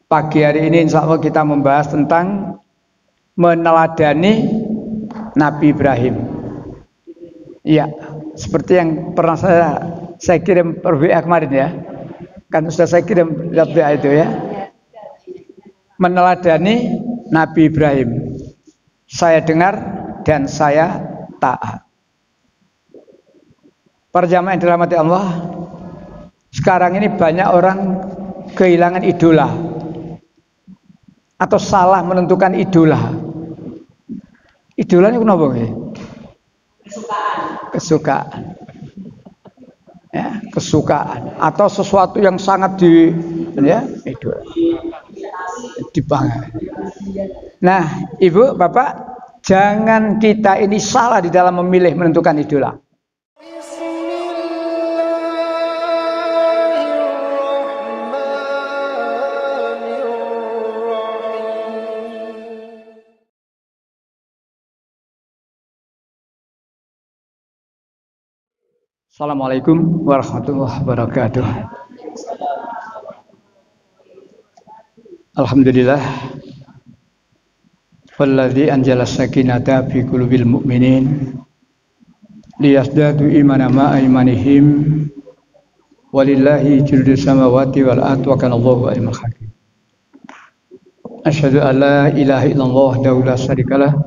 Pagi hari ini insya Allah kita membahas tentang meneladani Nabi Ibrahim. Iya, seperti yang pernah saya kirim per WA kemarin ya. Kan sudah saya kirim WA itu ya. Meneladani Nabi Ibrahim. Saya dengar dan saya taat. Para jamaah yang dirahmati Allah, sekarang ini banyak orang kehilangan idola atau salah menentukan idola. Idola ini kenapa? Kesukaan. Ya, kesukaan atau sesuatu yang sangat idola. Dibanggakan. Nah, Ibu, Bapak, jangan kita ini salah di dalam memilih menentukan idola. Assalamualaikum warahmatullahi wabarakatuh. Alhamdulillah walladzi anzala sakinata fi qulubil mu'minin liyazdadu imanan ma'a imanihim walillahi jundus samawati wal ardi wa kana Allahu alimul hakim. Asyhadu an la ilaha illallah wahdahu la syarikalah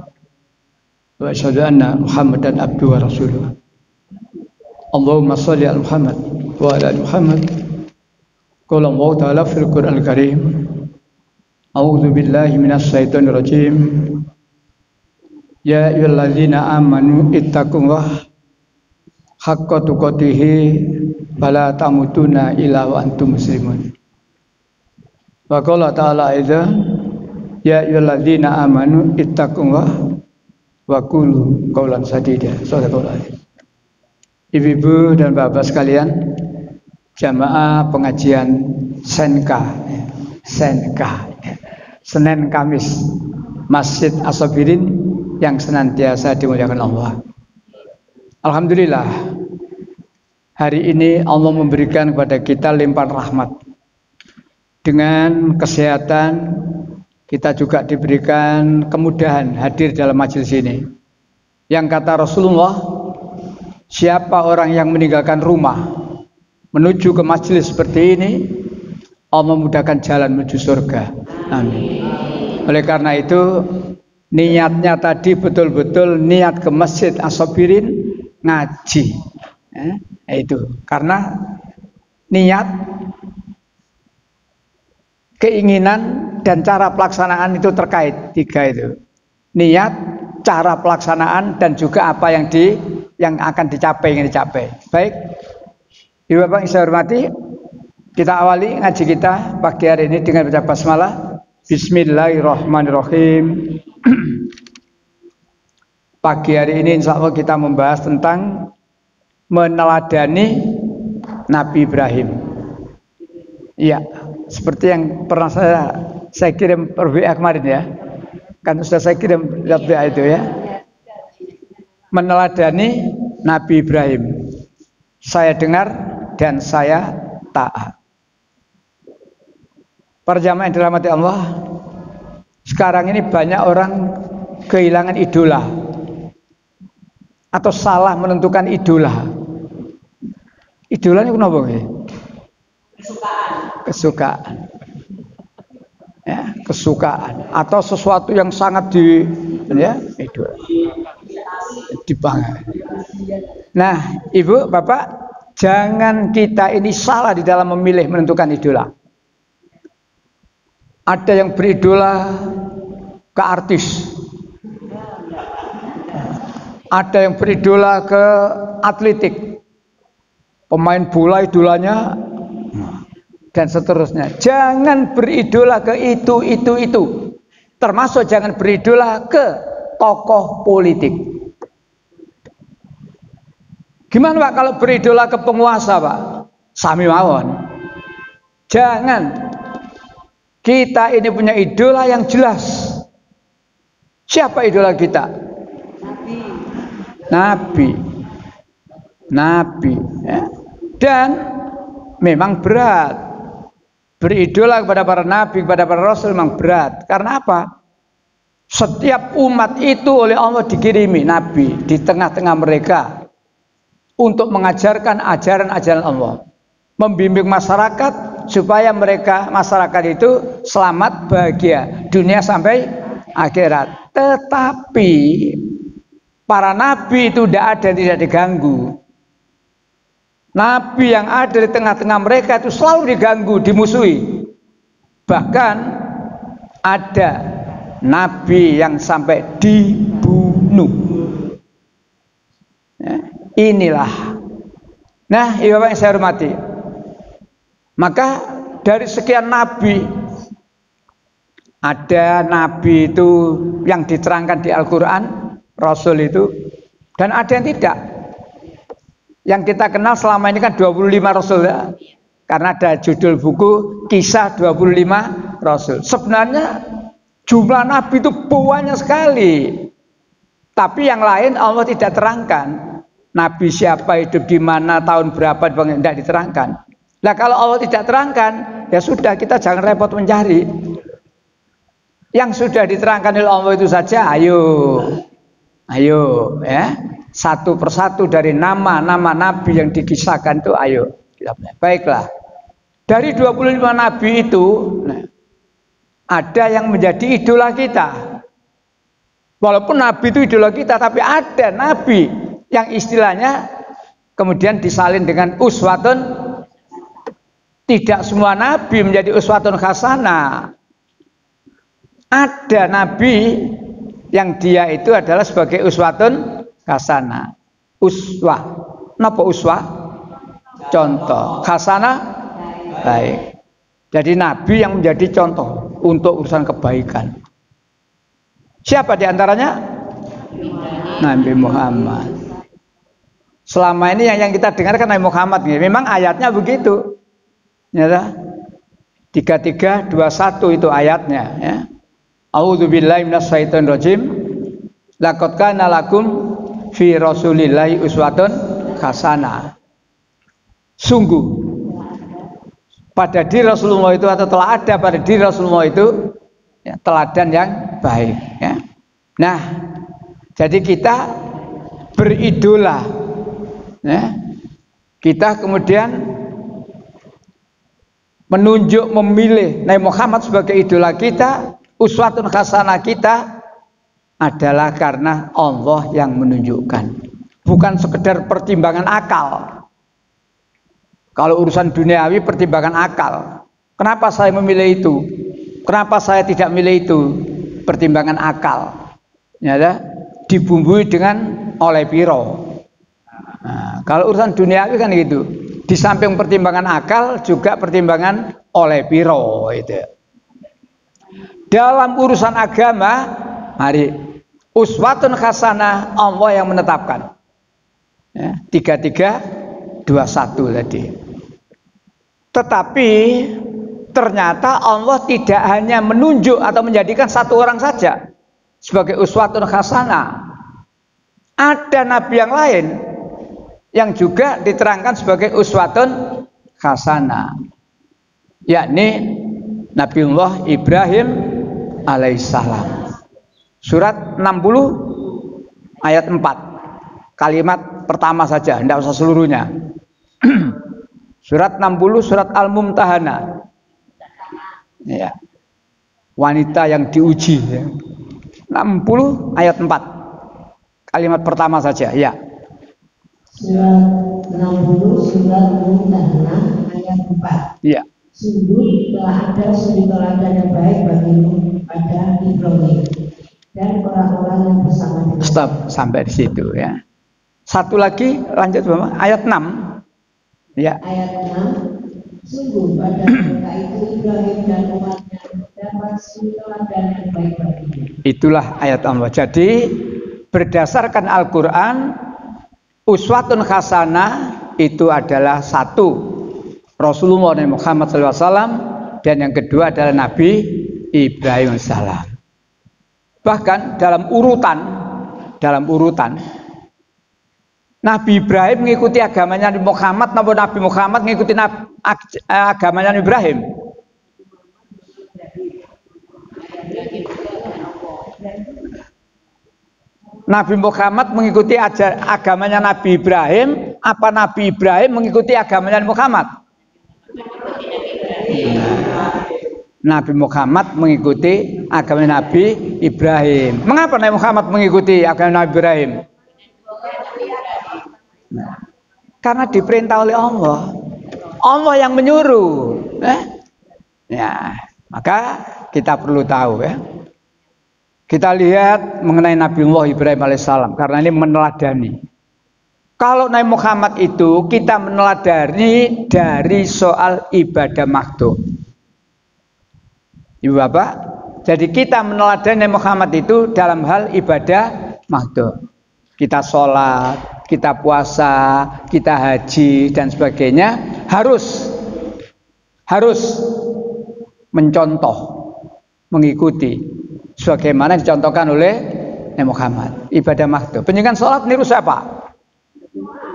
wa asyhadu anna Muhammadan abduhu wa rasuluh. Allahumma sholli ala Muhammad wa ala ali Muhammad. Qala Allah ta'ala fil Qur'anil Karim. A'udzu billahi minasy syaithanir rajim. Ya ayyuhalladzina amanu ittaqullaha haqqa tuqatih wa la tamutunna illa wa antum muslimun. Wa qala ta'ala aidan ya ayyuhalladzina amanu ittaqullaha wa qulu qawlan sadida. Shadaqallahu. Ibu-ibu dan bapak sekalian, jamaah pengajian Senka, Senin Kamis, Masjid As-Sabirin yang senantiasa dimuliakan Allah. Alhamdulillah, hari ini Allah memberikan kepada kita limpahan rahmat. Dengan kesehatan, kita juga diberikan kemudahan hadir dalam majelis ini. Yang kata Rasulullah, siapa orang yang meninggalkan rumah menuju ke majelis seperti ini, Allah memudahkan jalan menuju surga. Amin. Oleh karena itu, niatnya tadi betul-betul niat ke Masjid As-Sabirin ngaji. Itu karena niat, keinginan dan cara pelaksanaan itu terkait, tiga itu. Niat, cara pelaksanaan dan juga apa yang akan dicapai, ingin dicapai. Baik, Ibu Bapak yang saya hormati, kita awali ngaji kita pagi hari ini dengan baca basmalah. Bismillahirrahmanirrahim. Pagi hari ini insya Allah kita membahas tentang meneladani Nabi Ibrahim. Iya, seperti yang pernah saya kirim per WA kemarin ya. Kan sudah saya kirim WA itu ya. Meneladani Nabi Ibrahim. Saya dengar dan saya taat. Para jamaah yang dirahmati Allah, sekarang ini banyak orang kehilangan idola atau salah menentukan idola. Idola ini kenapa? Kesukaan. Ya, kesukaan atau sesuatu yang sangat idola. Dibanggakan. Nah, Ibu, Bapak, jangan kita ini salah di dalam memilih menentukan idola. Ada yang beridola ke artis, ada yang beridola ke atletik, pemain bola idolanya, dan seterusnya. Jangan beridola ke itu. Termasuk jangan beridola ke tokoh politik. Gimana Pak kalau beridola ke penguasa Pak? Sami mawon. Jangan. Kita ini punya idola yang jelas. Siapa idola kita? Nabi. Ya. Dan memang berat. Beridola kepada para nabi, kepada para rasul memang berat. Karena apa? Setiap umat itu oleh Allah dikirimi nabi di tengah-tengah mereka untuk mengajarkan ajaran-ajaran Allah, membimbing masyarakat supaya masyarakat itu selamat bahagia dunia sampai akhirat. Tetapi para nabi itu tidak diganggu. Nabi yang ada di tengah-tengah mereka itu selalu diganggu, dimusuhi. Bahkan ada nabi yang sampai dibunuh. Ya, inilah. Nah, ibu bapak yang saya hormati, maka dari sekian nabi, ada nabi itu yang diterangkan di Al-Quran, Rasul itu, dan ada yang tidak. Yang kita kenal selama ini kan 25 Rasul ya. Karena ada judul buku Kisah 25 Rasul. Sebenarnya jumlah nabi itu banyak sekali. Tapi yang lain Allah tidak terangkan. Nabi siapa, hidup di mana, tahun berapa, tidak diterangkan. Nah kalau Allah tidak terangkan, ya sudah, kita jangan repot mencari. Yang sudah diterangkan oleh Allah itu saja, ayo ya. Satu persatu dari nama-nama nabi yang dikisahkan itu, ayo. Baiklah. Dari 25 nabi itu, ada yang menjadi idola kita. Walaupun nabi itu idola kita, tapi ada nabi yang istilahnya kemudian disalin dengan uswatun. Tidak semua nabi menjadi uswatun hasanah. Ada nabi yang dia itu adalah sebagai uswatun hasanah. Uswah. Napa uswah? Contoh. Hasanah baik. Jadi nabi yang menjadi contoh untuk urusan kebaikan. Siapa diantaranya? Nabi Muhammad. Selama ini yang kita dengar kan Nabi Muhammad. Memang ayatnya begitu. Ya, 3321 itu ayatnya. Ya. A'udzubillahi minasyaitonirrajim. Laqad kana lakum fi rasulillahi uswatun hasanah. Sungguh pada diri Rasulullah itu, atau telah ada pada diri Rasulullah itu, ya, teladan yang baik. Ya. Nah, jadi kita beridola. Ya. Kita kemudian menunjuk, memilih Nabi Muhammad sebagai idola kita, uswatun hasanah kita, adalah karena Allah yang menunjukkan, bukan sekedar pertimbangan akal. Kalau urusan duniawi pertimbangan akal, kenapa saya memilih itu, kenapa saya tidak memilih itu, pertimbangan akal, ya, dibumbui dengan oleh piro. Nah, kalau urusan duniawi kan gitu, di samping pertimbangan akal juga pertimbangan oleh piro itu. Dalam urusan agama, mari uswatun hasanah Allah yang menetapkan. Ya, 3321 tadi. Tetapi ternyata Allah tidak hanya menunjuk atau menjadikan satu orang saja sebagai uswatun hasanah. Ada nabi yang lain yang juga diterangkan sebagai uswatun hasanah, yakni Nabiullah Ibrahim alaihissalam. Surat 60 ayat 4. Kalimat pertama saja, tidak usah seluruhnya. Surat 60, surat Al-Mumtahanah. Ya. Wanita yang diuji, ya. 60 ayat 4. Kalimat pertama saja, ya. Surat 60, surat Al-Mumtahanah ayat 4. Ya. Sungguh telah ada suri teladan yang baik bagimu pada Ibrahim dan orang-orang yang bersama dengan. Stop sampai di situ, ya. Satu lagi, lanjut Bapak, ayat 6. Ya. Ayat 6. Sungguh pada mereka itu Ibrahim dan umatnya dapat suri teladan yang baik bagimu. Itulah ayat Allah. Jadi berdasarkan Al-Quran, uswatun hasanah itu adalah satu Rasulullah Nabi Muhammad SAW, dan yang kedua adalah Nabi Ibrahim SAW. Bahkan dalam urutan Nabi Ibrahim mengikuti agamanya Nabi Muhammad, Nabi Muhammad mengikuti agamanya Nabi Ibrahim. Nabi Muhammad mengikuti agamanya Nabi Ibrahim, apa Nabi Ibrahim mengikuti agamanya Muhammad? Nabi Muhammad mengikuti agamanya Nabi Ibrahim. Mengapa Nabi Muhammad mengikuti agama Nabi Ibrahim? Karena diperintah oleh Allah. Allah yang menyuruh. Ya, maka kita perlu tahu ya. Kita lihat mengenai Nabi Allah Ibrahim alaihissalam karena ini meneladani. Kalau Nabi Muhammad itu kita meneladani dari soal ibadah makhluk. Ibu Bapak, jadi kita meneladani Nabi Muhammad itu dalam hal ibadah makhluk. Kita sholat, kita puasa, kita haji dan sebagainya harus mencontoh, mengikuti sebagaimana dicontohkan oleh Nabi Muhammad. Ibadah makhluk. Penjagaan sholat niru siapa?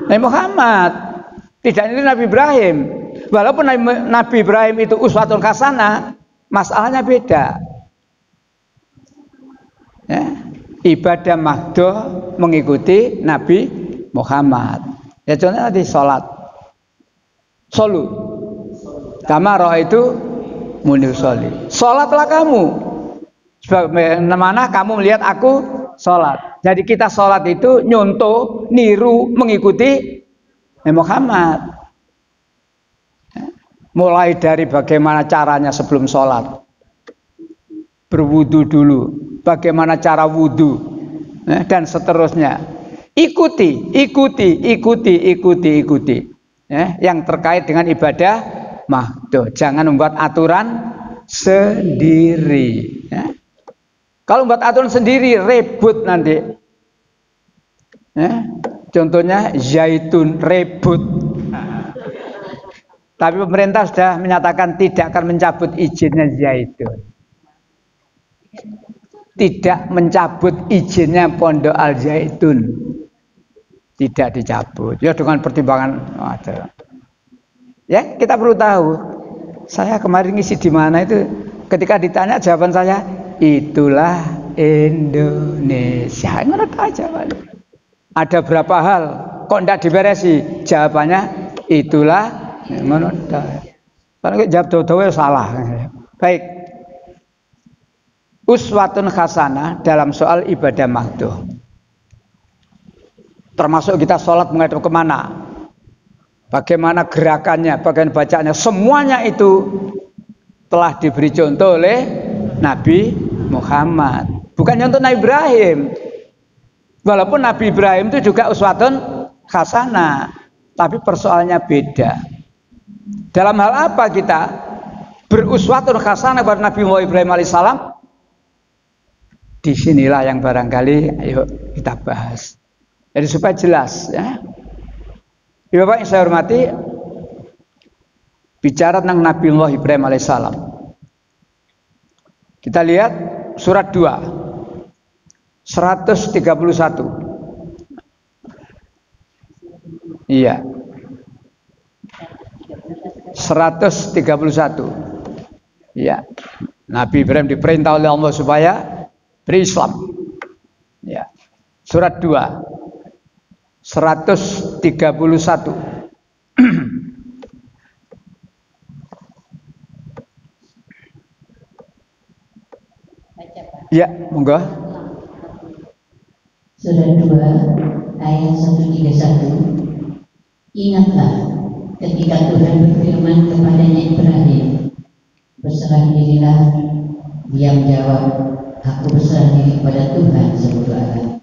Nabi Muhammad. Tidak niru Nabi Ibrahim. Walaupun Nabi Ibrahim itu uswatun hasanah, masalahnya beda. Ya. Ibadah makhluk mengikuti Nabi Muhammad. Ya contohnya tadi sholat. Solu. Kama itu munir soli. Sholatlah kamu. Sebagaimana kamu melihat aku sholat. Jadi kita sholat itu nyontoh, niru, mengikuti Nabi Muhammad. Mulai dari bagaimana caranya sebelum sholat, berwudu dulu, bagaimana cara wudu, dan seterusnya. Ikuti. Yang terkait dengan ibadah makhluk. Jangan membuat aturan sendiri. Ya. Kalau membuat aturan sendiri ribut nanti. Ya. Contohnya zaitun ribut. Tapi pemerintah sudah menyatakan tidak akan mencabut izinnya zaitun. Tidak mencabut izinnya Pondok Al Zaitun. Tidak dicabut. Ya dengan pertimbangan ada. Ya, kita perlu tahu. Saya kemarin ngisi di mana itu ketika ditanya jawaban saya itulah Indonesia. Mana tahu jawabannya. Ada berapa hal kok tidak diberesi? Jawabannya itulah mana tahu. Kalau jawab doa salah. Baik. Uswatun hasanah dalam soal ibadah makhluk. Termasuk kita sholat menghadap kemana? Bagaimana gerakannya, bagaimana bacaannya, semuanya itu telah diberi contoh oleh Nabi Muhammad. Bukan contoh Nabi Ibrahim. Walaupun Nabi Ibrahim itu juga uswatun hasanah, tapi persoalannya beda. Dalam hal apa kita beruswatun hasanah kepada Nabi Ibrahim alaihissalam? Disinilah yang barangkali ayo kita bahas. Jadi supaya jelas ya. Bapak yang saya hormati, bicara tentang Nabi Ibrahim alaihissalam. Kita lihat surat 2 131. Iya. 131. Iya. Nabi Ibrahim diperintah oleh Allah supaya berislam. Ya. Surat 2 131. Ya, monggo. Surat 2 ayat 131. Ingatlah ketika Tuhan berfirman kepadanya Ibrahim, berserah dirilah. Dia menjawab, aku berserah diri kepada Tuhan seluruh alam.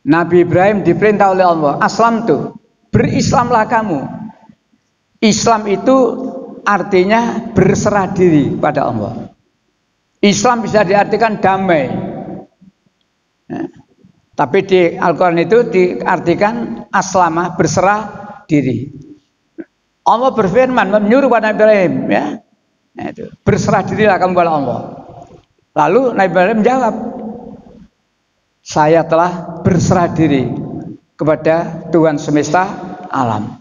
Nabi Ibrahim diperintah oleh Allah, aslam tuh, berislamlah kamu. Islam itu artinya berserah diri pada Allah. Islam bisa diartikan damai. Ya. Tapi di Al-Quran itu diartikan aslama, berserah diri. Allah berfirman menyuruh pada Nabi Ibrahim, ya, itu berserah dirilah kamu kepada Allah. Lalu Nabi Ibrahim menjawab, saya telah berserah diri kepada Tuhan semesta alam.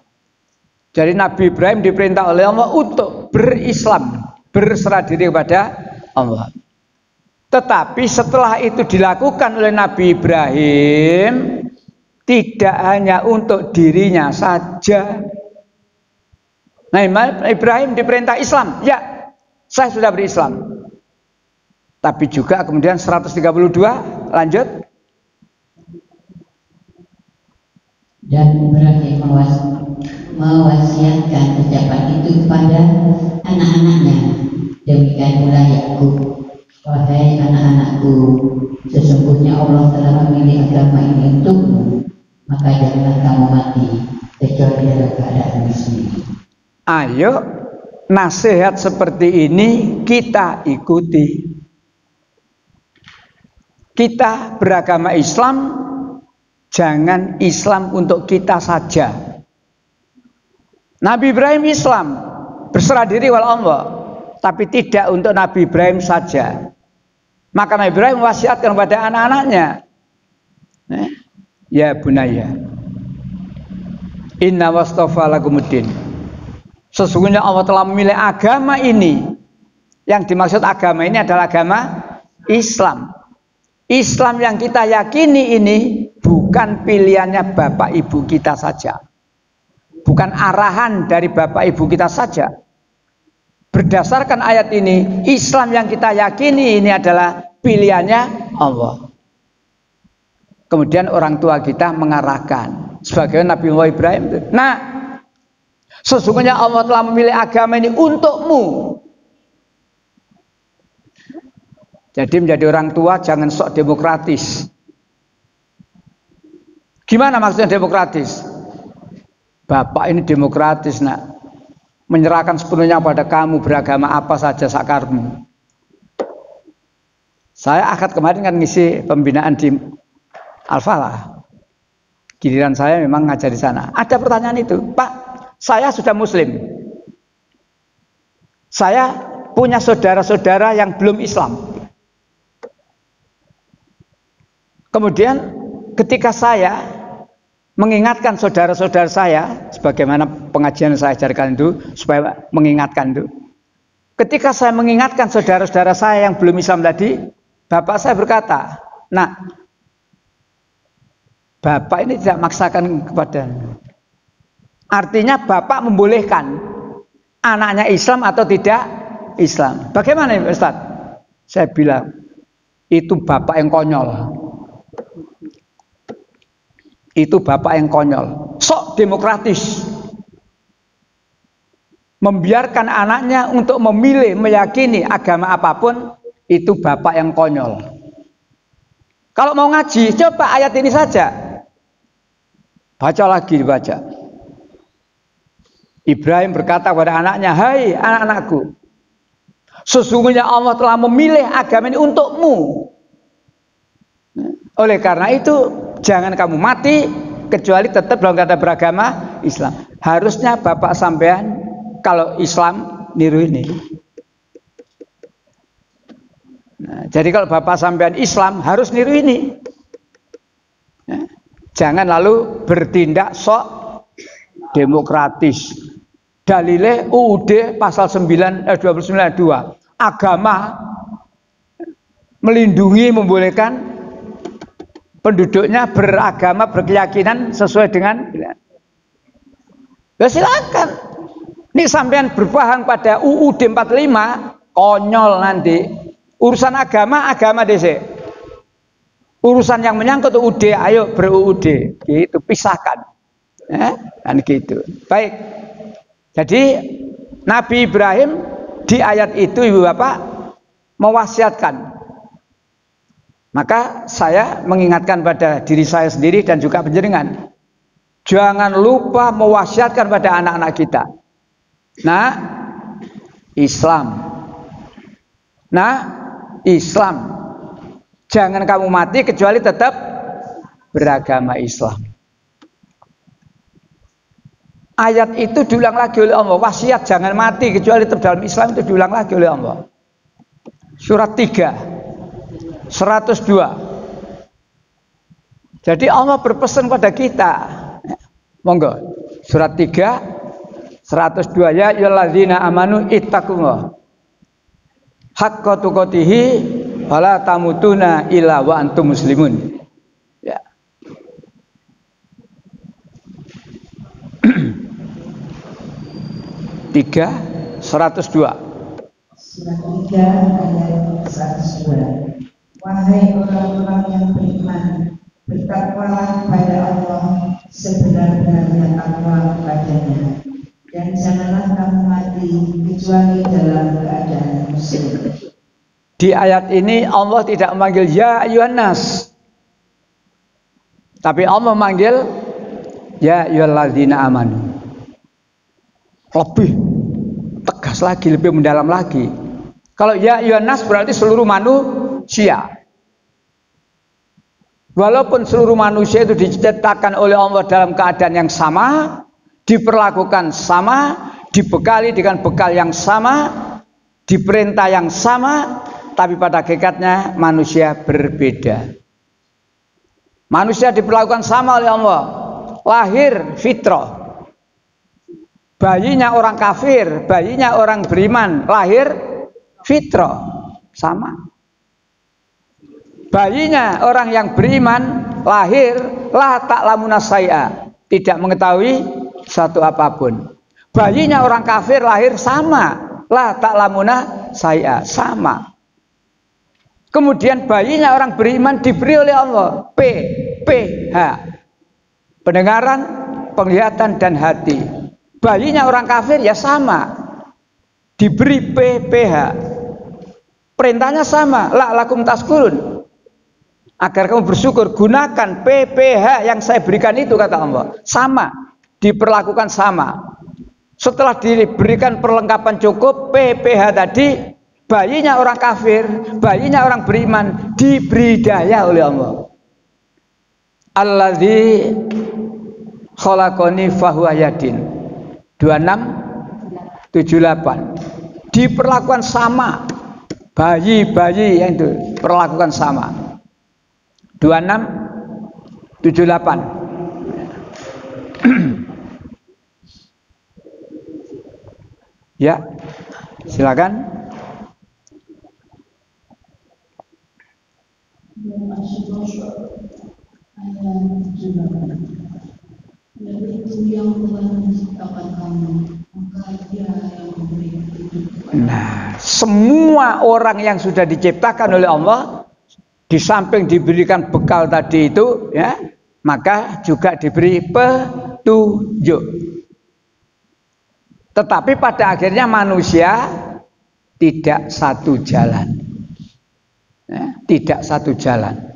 Jadi Nabi Ibrahim diperintah oleh Allah untuk berislam, berserah diri kepada Allah. Tetapi setelah itu dilakukan oleh Nabi Ibrahim, tidak hanya untuk dirinya saja. Nah, Ibrahim diperintah Islam, ya, saya sudah berislam. Tapi juga kemudian 132, lanjut. Dan Ibrahim mewasiatkan ucapan itu kepada anak-anaknya. Demikian pula Yakub, wahai anak-anakku, sesungguhnya Allah telah memilih agama ini untukmu, maka janganlah kamu mati kecuali dalam keadaan muslim. Ayo, nasihat seperti ini kita ikuti. Kita beragama Islam, jangan Islam untuk kita saja. Nabi Ibrahim Islam, berserah diri wal Allah, tapi tidak untuk Nabi Ibrahim saja. Maka Nabi Ibrahim wasiatkan kepada anak-anaknya, ya bunaya, inna wastafa lakumuddin. Sesungguhnya Allah telah memilih agama ini. Yang dimaksud agama ini adalah agama Islam. Islam yang kita yakini ini bukan pilihannya bapak ibu kita saja, bukan arahan dari bapak ibu kita saja. Berdasarkan ayat ini, Islam yang kita yakini ini adalah pilihannya Allah. Kemudian orang tua kita mengarahkan, sebagaimana Nabi Muhammad Ibrahim. Nah, sesungguhnya Allah telah memilih agama ini untukmu. Jadi menjadi orang tua jangan sok demokratis. Gimana maksudnya demokratis? Bapak ini demokratis, nak. Menyerahkan sepenuhnya pada kamu, beragama apa saja sakarmu. Saya akad kemarin kan ngisi pembinaan di Al-Falah. Giliran saya memang ngajar di sana. Ada pertanyaan itu, Pak, saya sudah Muslim. Saya punya saudara-saudara yang belum Islam. Kemudian ketika saya mengingatkan saudara-saudara saya, sebagaimana pengajian saya ajarkan itu, supaya mengingatkan itu. Ketika saya mengingatkan saudara-saudara saya yang belum Islam tadi, bapak saya berkata, nah, bapak ini tidak maksakan kepada. Artinya bapak membolehkan anaknya Islam atau tidak Islam. Bagaimana Ustaz? Saya bilang, itu bapak yang konyol. Itu bapak yang konyol, sok demokratis, membiarkan anaknya untuk memilih, meyakini agama apapun, itu bapak yang konyol. Kalau mau ngaji, coba ayat ini saja, baca lagi, dibaca. Ibrahim berkata kepada anaknya, hai anak-anakku, sesungguhnya Allah telah memilih agama ini untukmu. Oleh karena itu, jangan kamu mati kecuali tetap dalam kata beragama Islam. Harusnya bapak sampean kalau Islam niru ini. Nah, jadi kalau bapak sampean Islam harus niru ini. Ya, jangan lalu bertindak sok demokratis. Dalilnya UUD pasal 29:2. Agama melindungi, membolehkan penduduknya beragama, berkeyakinan sesuai dengan. Ya silakan. Ini sampean berpahang pada UUD 45, konyol nanti. Urusan agama desa. Urusan yang menyangkut UUD, ayo ber-UUD, gitu, pisahkan. Kan gitu. Baik. Jadi Nabi Ibrahim di ayat itu Ibu Bapak mewasiatkan. Maka saya mengingatkan pada diri saya sendiri dan juga penjenengan, jangan lupa mewasiatkan pada anak-anak kita. Nah, Islam. Nah, Islam. Jangan kamu mati kecuali tetap beragama Islam. Ayat itu diulang lagi oleh Allah. Wasiat jangan mati kecuali tetap dalam Islam itu diulang lagi oleh Allah. Surat 3. 102. Jadi Allah berpesan pada kita. Monggo. Surat 3 102, ya ayyuhalladzina amanu ittaqullah. haqqa tuqatihi wala tamutuna illa wa antum muslimun. Ya. Tiga 102. Surat 3 ayat 102. Wahai orang-orang yang beriman, bertakwalah pada Allah sebenar-benarnya takwa kepadanya, dan janganlah kamu mati kecuali dalam keadaan muslim. Di ayat ini Allah tidak memanggil ya ayyuhan nas, tapi Allah memanggil ya ayyuhalladzina amanu. Lebih tegas lagi, lebih mendalam lagi. Kalau ya ayyuhan nas berarti seluruh manusia. Walaupun seluruh manusia itu diciptakan oleh Allah dalam keadaan yang sama, diperlakukan sama, dibekali dengan bekal yang sama, diperintah yang sama, tapi pada hakikatnya manusia berbeda. Manusia diperlakukan sama oleh Allah. Lahir fitrah. Bayinya orang kafir, bayinya orang beriman, lahir fitrah sama. Bayinya orang yang beriman lahir la ta'lamuna syai'a, tidak mengetahui satu apapun. Bayinya orang kafir lahir sama, la ta'lamuna syai'a, sama. Kemudian bayinya orang beriman diberi oleh Allah PH, pendengaran, penglihatan dan hati. Bayinya orang kafir ya sama, diberi PH, perintahnya sama, la'alakum tashkurun, agar kamu bersyukur, gunakan PPH yang saya berikan itu, kata Allah. Sama, diperlakukan sama. Setelah diberikan perlengkapan cukup, PPH tadi, bayinya orang kafir, bayinya orang beriman, diberi daya oleh Allah. Alladzi khalaqani fahuwa yadin. 2678. Diperlakukan sama. Bayi-bayi yang itu perlakukan sama. 2678. Ya, silakan. Yaitu yang telah menciptakan kamu, maka Dia yang memberi hidup. Nah, semua orang yang sudah diciptakan oleh Allah, di samping diberikan bekal tadi itu, ya, maka juga diberi petunjuk. Tetapi pada akhirnya manusia tidak satu jalan, ya, tidak satu jalan.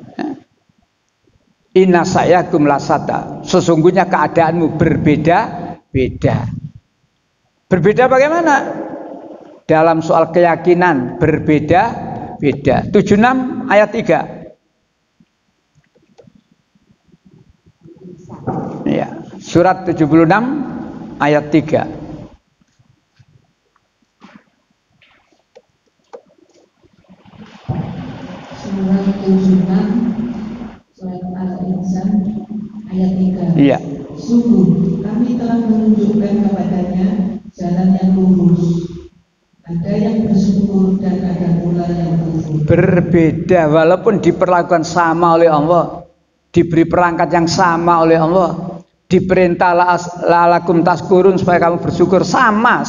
Inna sa'yakum lasata, sesungguhnya keadaanmu berbeda-beda. Berbeda bagaimana? Dalam soal keyakinan berbeda-beda. 76 ayat 3. Ya, surat 76 ayat 3. Surat 76 Surat Al-Insan ayat 3. Iya. Sungguh kami telah menunjukkan kepadanya jalan yang lurus. Ada yang bersyukur dan ada pula yang kufur. Berbeda, walaupun diperlakukan sama oleh Allah, diberi perangkat yang sama oleh Allah, diperintah la'alakum tashkurun supaya kamu bersyukur, sama,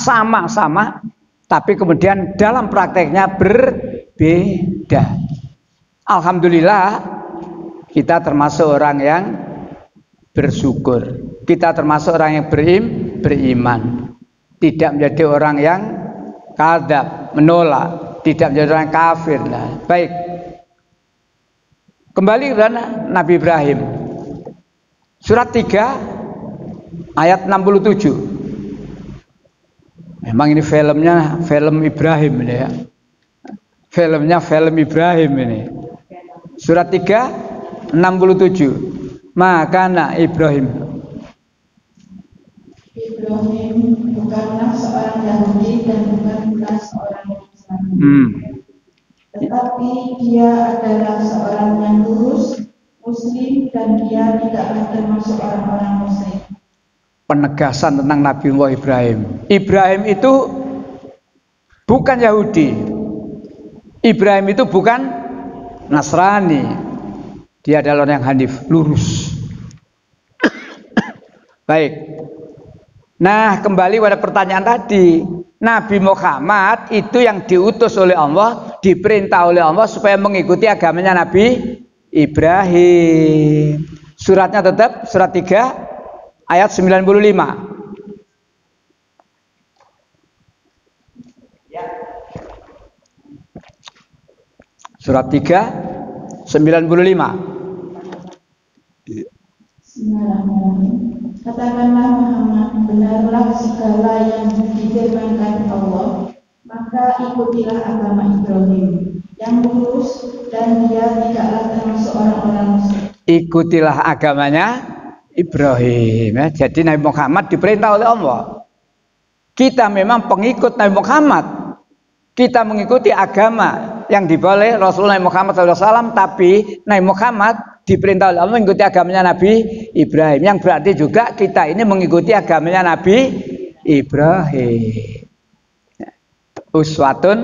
tapi kemudian dalam prakteknya berbeda. Alhamdulillah, kita termasuk orang yang bersyukur. Kita termasuk orang yang beriman. Tidak menjadi orang yang kadzab, menolak. Tidak menjadi orang yang kafir. Nah, baik. Kembali kepada Nabi Ibrahim. Surat 3 ayat 67. Memang ini filmnya film Ibrahim ini ya. Filmnya film Ibrahim ini. Surat 3 67. Makana Ibrahim bukanlah seorang Yahudi dan bukan pula seorang Nasrani. Tetapi dia adalah seorang yang lurus, Muslim, dan dia tidaklah termasuk orang-orang musyrik. Penegasan tentang Nabi Allah Ibrahim. Ibrahim itu bukan Yahudi, Ibrahim itu bukan Nasrani. Dia adalah orang yang hanif, lurus. Baik. Nah, kembali pada pertanyaan tadi. Nabi Muhammad itu yang diutus oleh Allah, diperintah oleh Allah supaya mengikuti agamanya Nabi Ibrahim. Suratnya tetap surat 3 ayat 95. Surat 3 95. Bismillahirrahmanirrahim. Katakanlah Muhammad, benarlah segala yang difirmankan Allah, maka ikutilah agama Ibrahim yang lurus dan dia tidaklah termasuk orang-orang musyrik. Ikutilah agamanya Ibrahim. Ya. Jadi Nabi Muhammad diperintah oleh Allah. Kita memang pengikut Nabi Muhammad. Kita mengikuti agama yang dibawa oleh Rasulullah Muhammad SAW, tapi Nabi Muhammad diperintah oleh Allah mengikuti agamanya Nabi Ibrahim, yang berarti juga kita ini mengikuti agamanya Nabi Ibrahim. Uswatun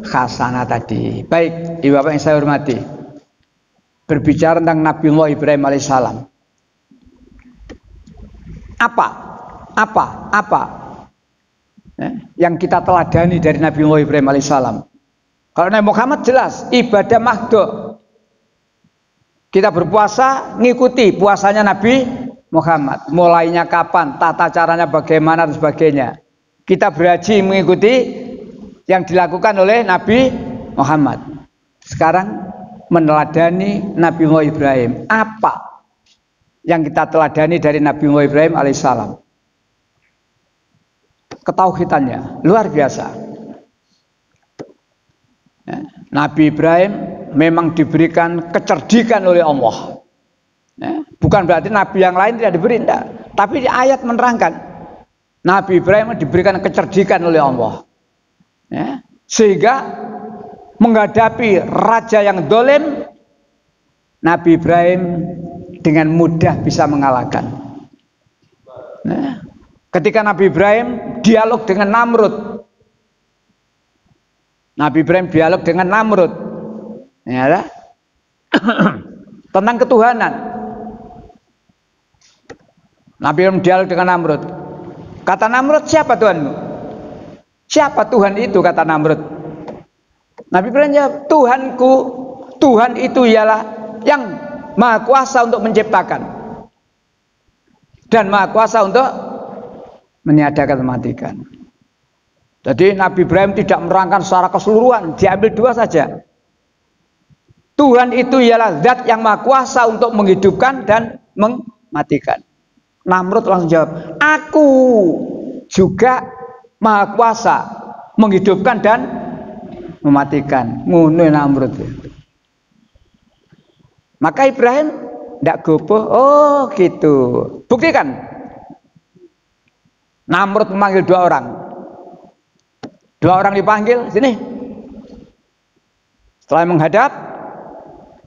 hasanah tadi. Baik, ibu bapak yang saya hormati, berbicara tentang Nabiullah Ibrahim alaihissalam. Apa yang kita teladani dari Nabiullah Ibrahim alaihissalam? Kalau Nabi Muhammad jelas ibadah mahdoh. Kita berpuasa ngikuti puasanya Nabi Muhammad. Mulainya kapan, tata caranya bagaimana dan sebagainya. Kita berhaji mengikuti yang dilakukan oleh Nabi Muhammad. Sekarang meneladani Nabiullah Ibrahim. Apa yang kita teladani dari Nabiullah Ibrahim alaihissalam? Ketauhidannya luar biasa. Nabi Ibrahim memang diberikan kecerdikan oleh Allah. Bukan berarti Nabi yang lain tidak diberi, tidak. Tapi di ayat menerangkan Nabi Ibrahim diberikan kecerdikan oleh Allah, sehingga menghadapi raja yang dolim, Nabi Ibrahim dengan mudah bisa mengalahkan. Ketika Nabi Ibrahim dialog dengan Namrud, Nabi Ibrahim dialog dengan Namrud, tentang ketuhanan. Nabi Ibrahim dialog dengan Namrud. Kata Namrud, siapa Tuhanmu? Siapa Tuhan itu? Kata Namrud. Nabi Ibrahim jawab, Tuhanku, Tuhan itu ialah yang maha kuasa untuk menciptakan dan maha kuasa untuk meniadakan, mematikan. Jadi Nabi Ibrahim tidak menerangkan secara keseluruhan, diambil dua saja. Tuhan itu ialah zat yang maha kuasa untuk menghidupkan dan mematikan. Namrud langsung jawab, aku juga maha kuasa menghidupkan dan mematikan. Ngono Namrud. Maka Ibrahim tidak gopoh, oh gitu. Buktikan. Namrud memanggil dua orang. Dua orang dipanggil, sini. Setelah menghadap,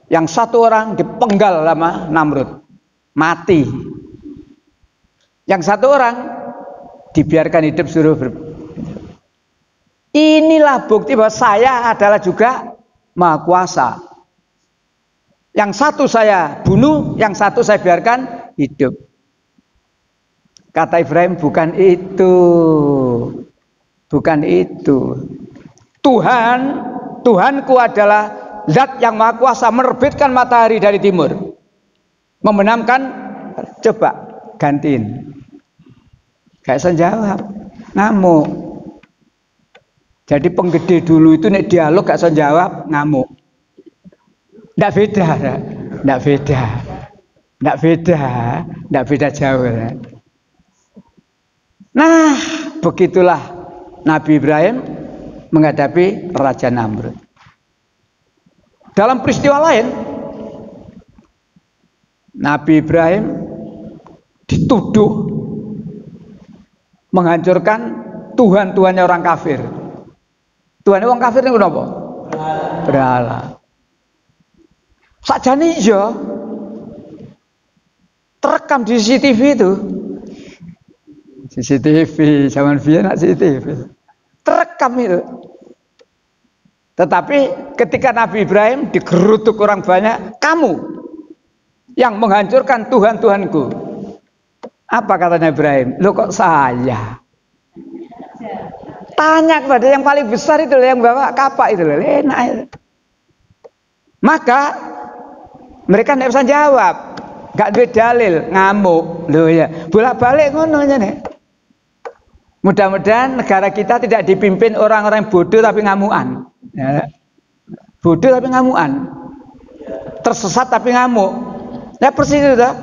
yang satu orang dipenggal sama Namrud, mati. Yang satu orang dibiarkan hidup suruh Inilah bukti bahwa saya adalah juga maha kuasa. Yang satu saya bunuh, yang satu saya biarkan hidup. Kata Ibrahim, bukan itu. Bukan itu. Tuhanku adalah zat yang maha kuasa menerbitkan matahari dari timur, membenamkan, coba gantiin. Gak bisa jawab, ngamuk. Jadi penggede dulu itu nek dialog gak bisa jawab, ngamuk. Ndak beda, ndak beda, ndak beda, ndak beda jauh. Nah, begitulah Nabi Ibrahim menghadapi Raja Namrud. Dalam peristiwa lain, Nabi Ibrahim dituduh menghancurkan Tuhan-Tuhannya orang kafir. Tuhan orang kafir itu apa? Berhala. Sakjane iya terekam di CCTV itu. CCTV zaman biyen nak CCTV. Terekam itu. Tetapi ketika Nabi Ibrahim digerutuk orang banyak, kamu yang menghancurkan Tuhan-Tuhanku. Apa katanya Ibrahim? Loh kok saya? Tanya kepada yang paling besar itu, yang bawa kapak itu, enak. Maka mereka tidak bisa jawab, gak ada dalil, ngamuk, loh ya, bolak-balik ngono nih. Mudah-mudahan negara kita tidak dipimpin orang-orang bodoh tapi ngamuan. Ya. Bodoh tapi ngamuan, tersesat tapi ngamuk. Ya persis itu dah.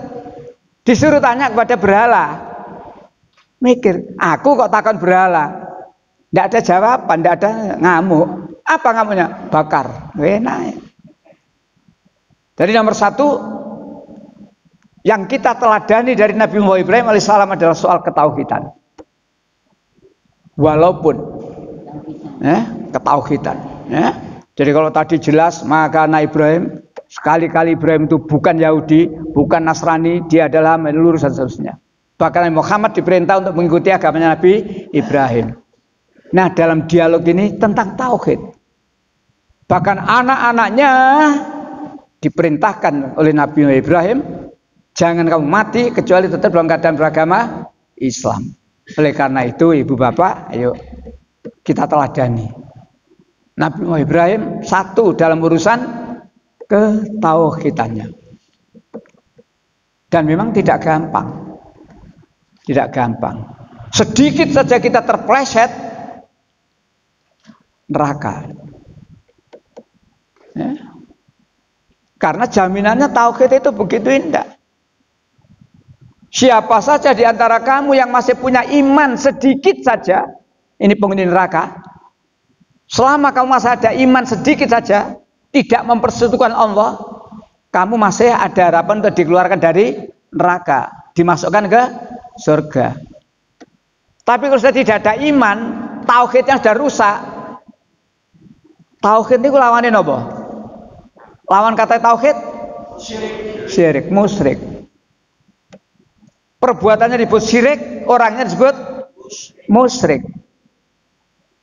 Disuruh tanya kepada berhala, mikir, aku kok takon berhala, tidak ada jawaban, tidak ada, ngamuk. Apa ngamuknya? Bakar, enak. Jadi nomor satu yang kita teladani dari Nabi Muhammad Ibrahim alaihissalam adalah soal ketauhidan. Walaupun ketauhidan. Jadi kalau tadi jelas maka Nabi Ibrahim sekali-kali Ibrahim itu bukan Yahudi, bukan Nasrani, dia adalah lurus dan seterusnya. Bahkan Muhammad diperintah untuk mengikuti agamanya Nabi Ibrahim. Nah dalam dialog ini tentang tauhid. Bahkan anak-anaknya diperintahkan oleh Nabi Ibrahim, jangan kamu mati kecuali tetap dalam keadaan beragama Islam. Oleh karena itu ibu bapak, ayo kita teladani Nabi Muhammad Ibrahim satu dalam urusan ketauhidannya. Dan memang tidak gampang. Tidak gampang. Sedikit saja kita terpleset neraka. Ya. Karena jaminannya tauhid itu begitu indah. Siapa saja di antara kamu yang masih punya iman sedikit saja, ini penghuni neraka. Selama kamu masih ada iman sedikit saja, tidak mempersekutukan Allah, kamu masih ada harapan untuk dikeluarkan dari neraka, dimasukkan ke surga. Tapi kalau sudah tidak ada iman, tauhid yang sudah rusak, tauhid ini lawannya apa? Lawan kata tauhid? Syirik, musyrik. Perbuatannya disebut syirik, orangnya disebut musyrik.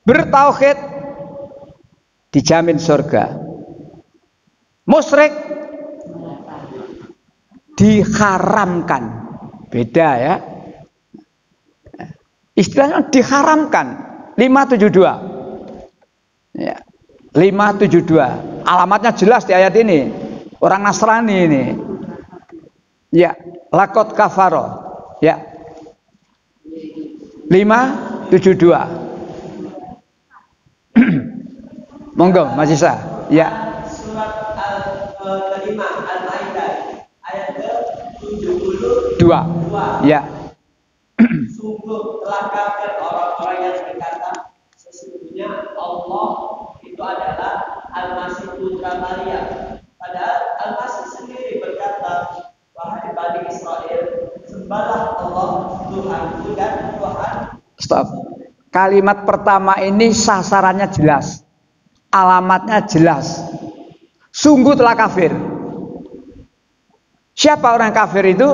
Bertauhid dijamin surga. Musyrik diharamkan. Beda ya. Istilahnya diharamkan. 572. Ya. 572. Alamatnya jelas di ayat ini. Orang Nasrani ini. Ya, lakot kafaro. Ya. 572. Monggo Mas Isa. Ya. Surat kelima Al-Maidah ayat ke-72. Ya. Sungguh telah kafir orang-orang yang berkata sesungguhnya Allah itu adalah Al-Masih putra Maryam. Padahal Al-Masih sendiri berkata, wahai Bani Israel, sembahlah Allah Tuhanku dan Tuhan. Stop. Kalimat pertama ini sasarannya jelas, alamatnya jelas. Sungguh telah kafir. Siapa orang kafir itu?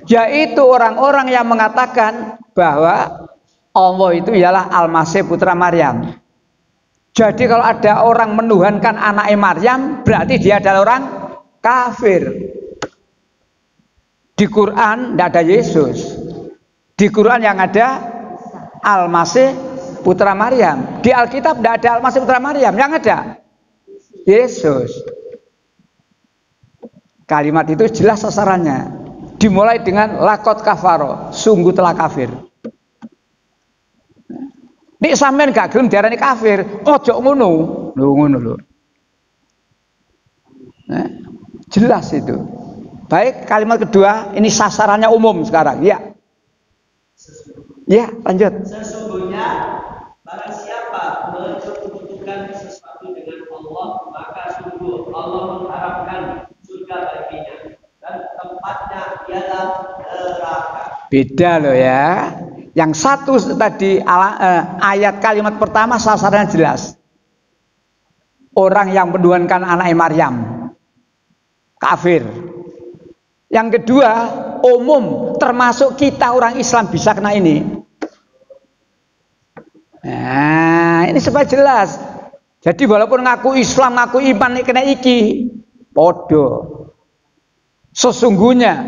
Yaitu orang-orang yang mengatakan bahwa Allah itu ialah Al-Masih putra Maryam. Jadi kalau ada orang menuhankan anaknya Maryam, berarti dia adalah orang kafir. Di Quran tidak ada Yesus. Di Quran yang ada Al-Masih putra Maryam. Di Alkitab tidak ada Al-Masih putra Maryam. Yang ada Yesus. Kalimat itu jelas sasarannya. Dimulai dengan lakot kafaro, sungguh telah kafir. Nek sampean gak gelem diarani kafir, ojo ngono. Lho ngono lho. Jelas itu. Baik, kalimat kedua ini sasarannya umum sekarang. Ya. Ya, lanjut. Sesungguhnya barang siapa menyekutukan sesuatu dengan Allah, maka sungguh Allah mengharapkan surga baginya dan tempatnya ialah neraka. Beda loh ya. Yang satu tadi ayat kalimat pertama sasarannya jelas. Orang yang menuhankan anaknya Maryam kafir. Yang kedua umum, termasuk kita orang Islam bisa kena ini. Nah, ini supaya jelas. Jadi walaupun ngaku Islam, ngaku iman nek kena iki podo. Sesungguhnya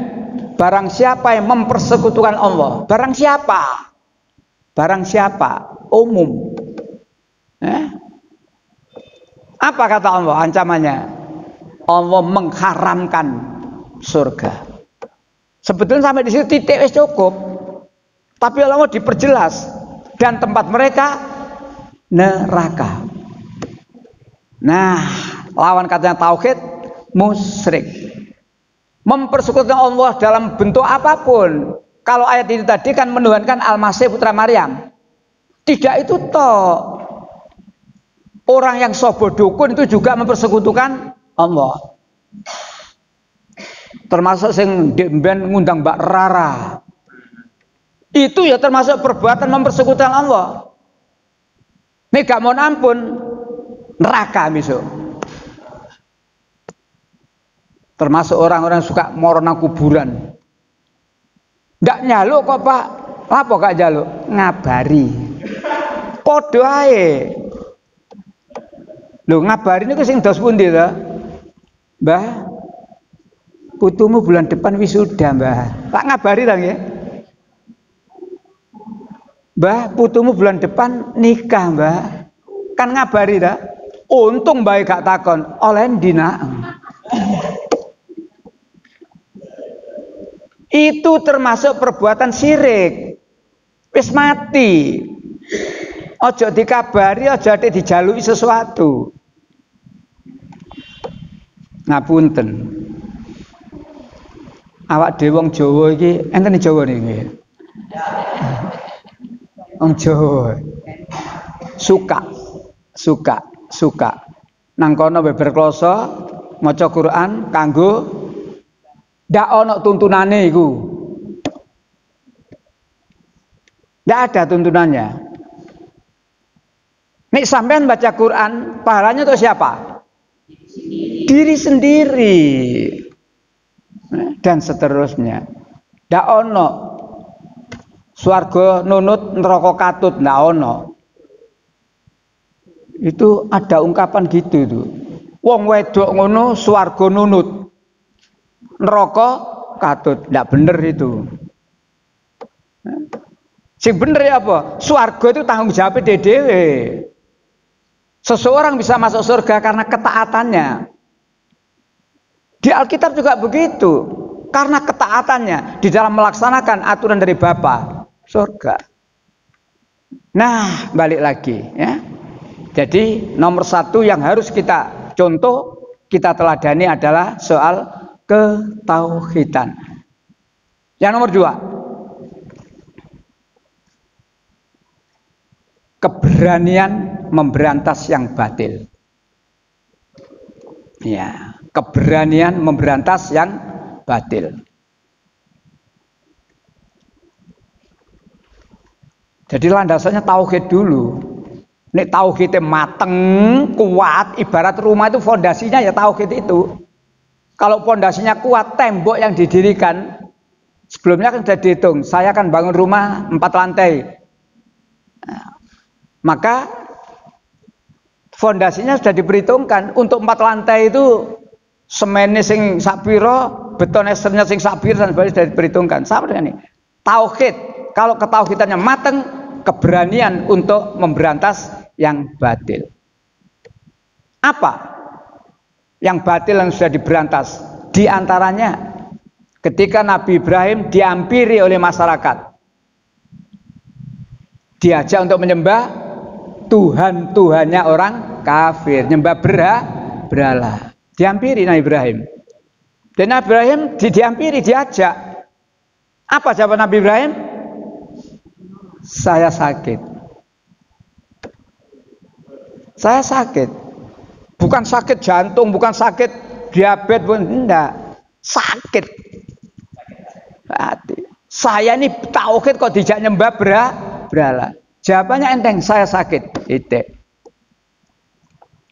barang siapa yang mempersekutukan Allah, barang siapa umum. Apa kata Allah ancamannya? Allah mengharamkan surga. Sebetulnya sampai di situ titik wis cukup. Tapi Allah mau diperjelas dan tempat mereka neraka. Nah, lawan katanya tauhid musyrik. Mempersekutukan Allah dalam bentuk apapun. Kalau ayat ini tadi kan menuhankan Al-Masih putra Maryam. Tidak itu toh. Orang yang sobo dukun itu juga mempersekutukan Allah. Termasuk sing ben ngundang Mbak Rara. Itu ya termasuk perbuatan mempersekutukan Allah. Nek gak mau ampun neraka misal. Termasuk orang-orang suka morona kuburan. Ndak nyaluk kok Pak. Apa gak nyaluk? Ngabari. Podo ae. Lho ngabari niku sing dos pundi to? Mbah, putumu bulan depan wisuda, Mbah. Tak ngabari ta nggih? Mbah, putumu bulan depan nikah, Mbah. Kan ngabari ta? Untung bae gak takon, oleh ndina. Itu termasuk perbuatan syirik. Wis mati. Ojo dikabari, ojo dijaluki sesuatu. Ngapunten. Awak dhewe wong Jawa iki, enten Jawa niki. Wong Jawa. Suka. Nang kono beber kloso, maca Quran kanggo ndak ana tuntunane iku. Ndak ada tuntunannya. Nek sampean baca Quran, pahalanya untuk siapa? Diri sendiri. Dan seterusnya. Ndak ono swarga nunut neraka katut, ndak ono. Itu ada ungkapan gitu tuh. Wong wedok ngono swarga nunut. Neraka katut, ndak bener itu. Sing bener ya apa? Swarga itu tanggung jawab dhewe. Seseorang bisa masuk surga karena ketaatannya. Di Alkitab juga begitu. Karena ketaatannya di dalam melaksanakan aturan dari Bapa, surga. Nah, balik lagi ya. Jadi nomor satu yang harus kita contoh, kita teladani adalah soal ketauhidan. Yang nomor dua, keberanian memberantas yang batil. Ya, keberanian memberantas yang batil. Jadi landasannya tauhid dulu. Nek tauhidnya mateng, kuat, ibarat rumah itu fondasinya ya tauhid itu. Kalau fondasinya kuat, tembok yang didirikan sebelumnya kan sudah dihitung. Saya akan bangun rumah 4 lantai. Nah, maka fondasinya sudah diperhitungkan. Untuk 4 lantai itu semennya sing sapiro, beton esternya sing sapir dan sebagainya sudah diperhitungkan. Sama dengan ini. Tauhid, kalau ketauhidannya mateng, keberanian untuk memberantas yang batil. Apa yang batil yang sudah diberantas? Di antaranya ketika Nabi Ibrahim dihampiri oleh masyarakat, diajak untuk menyembah Tuhan-Tuhannya orang kafir, nyembah berhala. Dihampiri Nabi Ibrahim. Dan Nabi Ibrahim dihampiri, diajak. Apa jawaban Nabi Ibrahim? Saya sakit. Saya sakit. Bukan sakit jantung, bukan sakit diabetes, enggak. Sakit. Hati. Saya ini tauhid kok dijak nyembah berhala. Jawabannya enteng, saya sakit. Itu.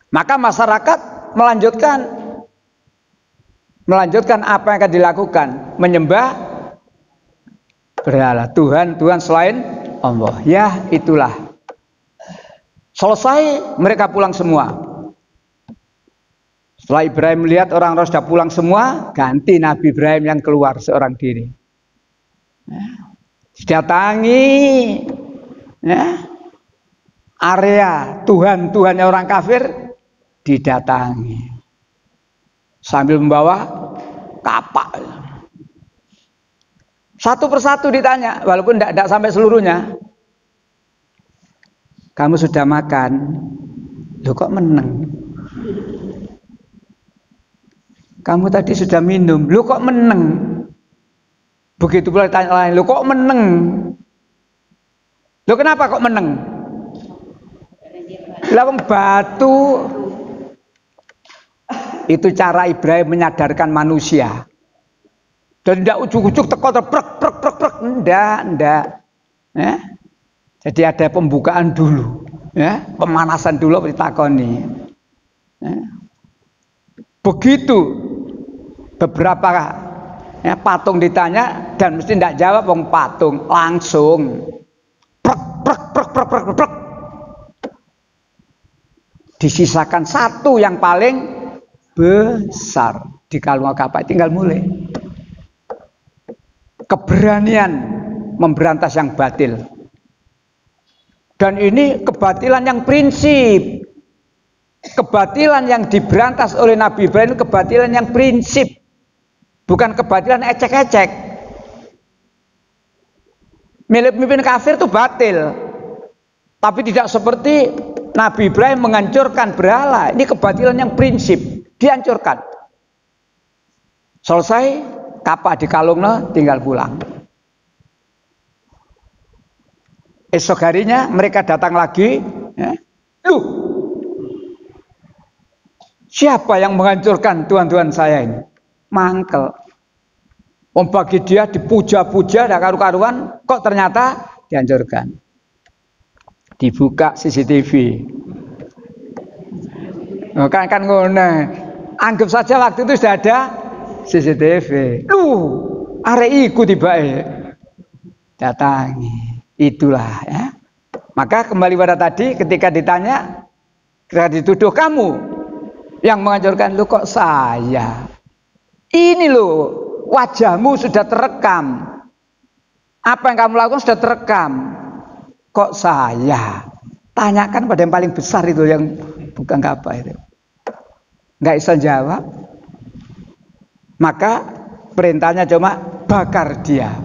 Maka masyarakat melanjutkan apa yang akan dilakukan, menyembah berhala, Tuhan selain Allah. Ya itulah Selesai, mereka pulang semua. Setelah Ibrahim melihat orang-orang sudah pulang semua, ganti Nabi Ibrahim yang keluar seorang diri. Didatangi area Tuhan-Tuhannya orang kafir, didatangi sambil membawa kapak. Satu persatu ditanya, walaupun tidak sampai seluruhnya. Kamu sudah makan? Loh kok meneng? Kamu tadi sudah minum? Loh kok meneng? Begitu pula ditanya lain, loh kok meneng? Loh kenapa kok meneng? Lawang batu. Itu cara Ibrahim menyadarkan manusia. Dan tidak ujuk-ujuk teko prek. Enggak. Jadi ada pembukaan dulu, pemanasan dulu ditakoni. Begitu beberapa patung ditanya dan mesti tidak jawab wong patung, langsung prek. Disisakan satu yang paling besar di kalung kapak, tinggal mulai. Keberanian memberantas yang batil. Dan ini kebatilan yang prinsip. Kebatilan yang diberantas oleh Nabi Ibrahim itu kebatilan yang prinsip. Bukan kebatilan ecek-ecek. Milik pemimpin kafir itu batil. Tapi tidak seperti Nabi Ibrahim menghancurkan berhala. Ini kebatilan yang prinsip. Dihancurkan. Selesai, kapak di kalungnya, tinggal pulang. Esok harinya mereka datang lagi. Loh, siapa yang menghancurkan Tuhan-Tuhan saya ini? Mangkel. Bagi dia dipuja-puja, ada karu-karuan, kok ternyata dihancurkan. Dibuka CCTV. Kan ngono. Anggap saja waktu itu sudah ada CCTV. Loh, arek iku tibae. Datangi. Itulah ya. Maka kembali pada tadi ketika ditanya, ketika dituduh kamu yang menghancurkan, lu kok saya? Ini loh, wajahmu sudah terekam. Apa yang kamu lakukan sudah terekam. Kok saya? Tanyakan pada yang paling besar itu, yang bukan apa itu. Nggak bisa jawab. Maka perintahnya cuma bakar dia.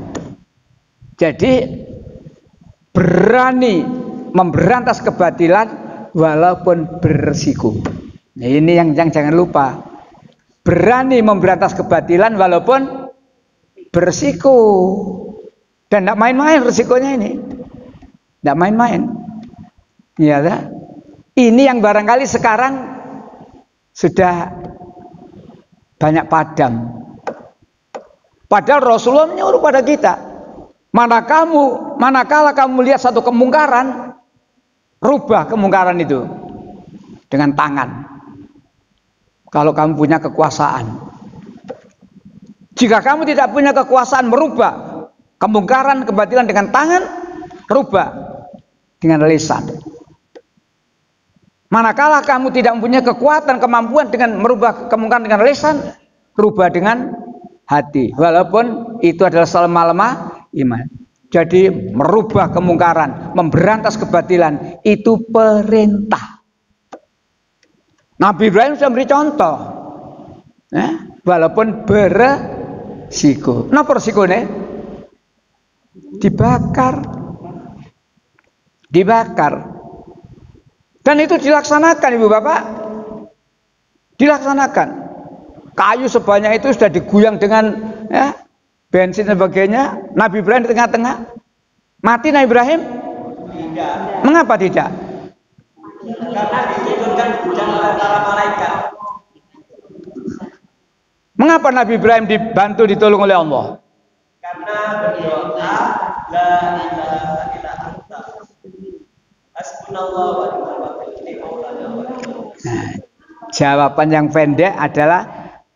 Jadi berani memberantas kebatilan walaupun berisiko. Nah, ini yang jangan lupa. Berani memberantas kebatilan walaupun berisiko. Dan tidak main-main risikonya ini. Tidak main-main. Ya, ini yang barangkali sekarang sudah banyak padam. Padahal Rasulullah menyuruh pada kita. Manakala kamu melihat satu kemungkaran, rubah kemungkaran itu dengan tangan. Kalau kamu punya kekuasaan. Jika kamu tidak punya kekuasaan merubah kemungkaran, kebatilan dengan tangan, rubah dengan lisan. Manakala kamu tidak mempunyai kekuatan, kemampuan dengan merubah kemungkaran dengan lisan, rubah dengan hati. Walaupun itu adalah selama-lama iman. Jadi merubah kemungkaran, memberantas kebatilan itu perintah. Nabi Ibrahim sudah beri contoh. Walaupun beresiko. Napa resikonya? Dibakar. Dan itu dilaksanakan, Ibu Bapak. Dilaksanakan. Kayu sebanyak itu sudah diguyang dengan bensin dan sebagainya. Nabi Ibrahim di tengah-tengah. Mati Nabi Ibrahim? Tidak. Mengapa tidak? Karena diturunkan hujan oleh para malaikat. Mengapa Nabi Ibrahim dibantu ditolong oleh Allah? Karena berdoa la ilaha illa anta. Hasbunallah wa ni'mal wakil. Jawaban yang pendek adalah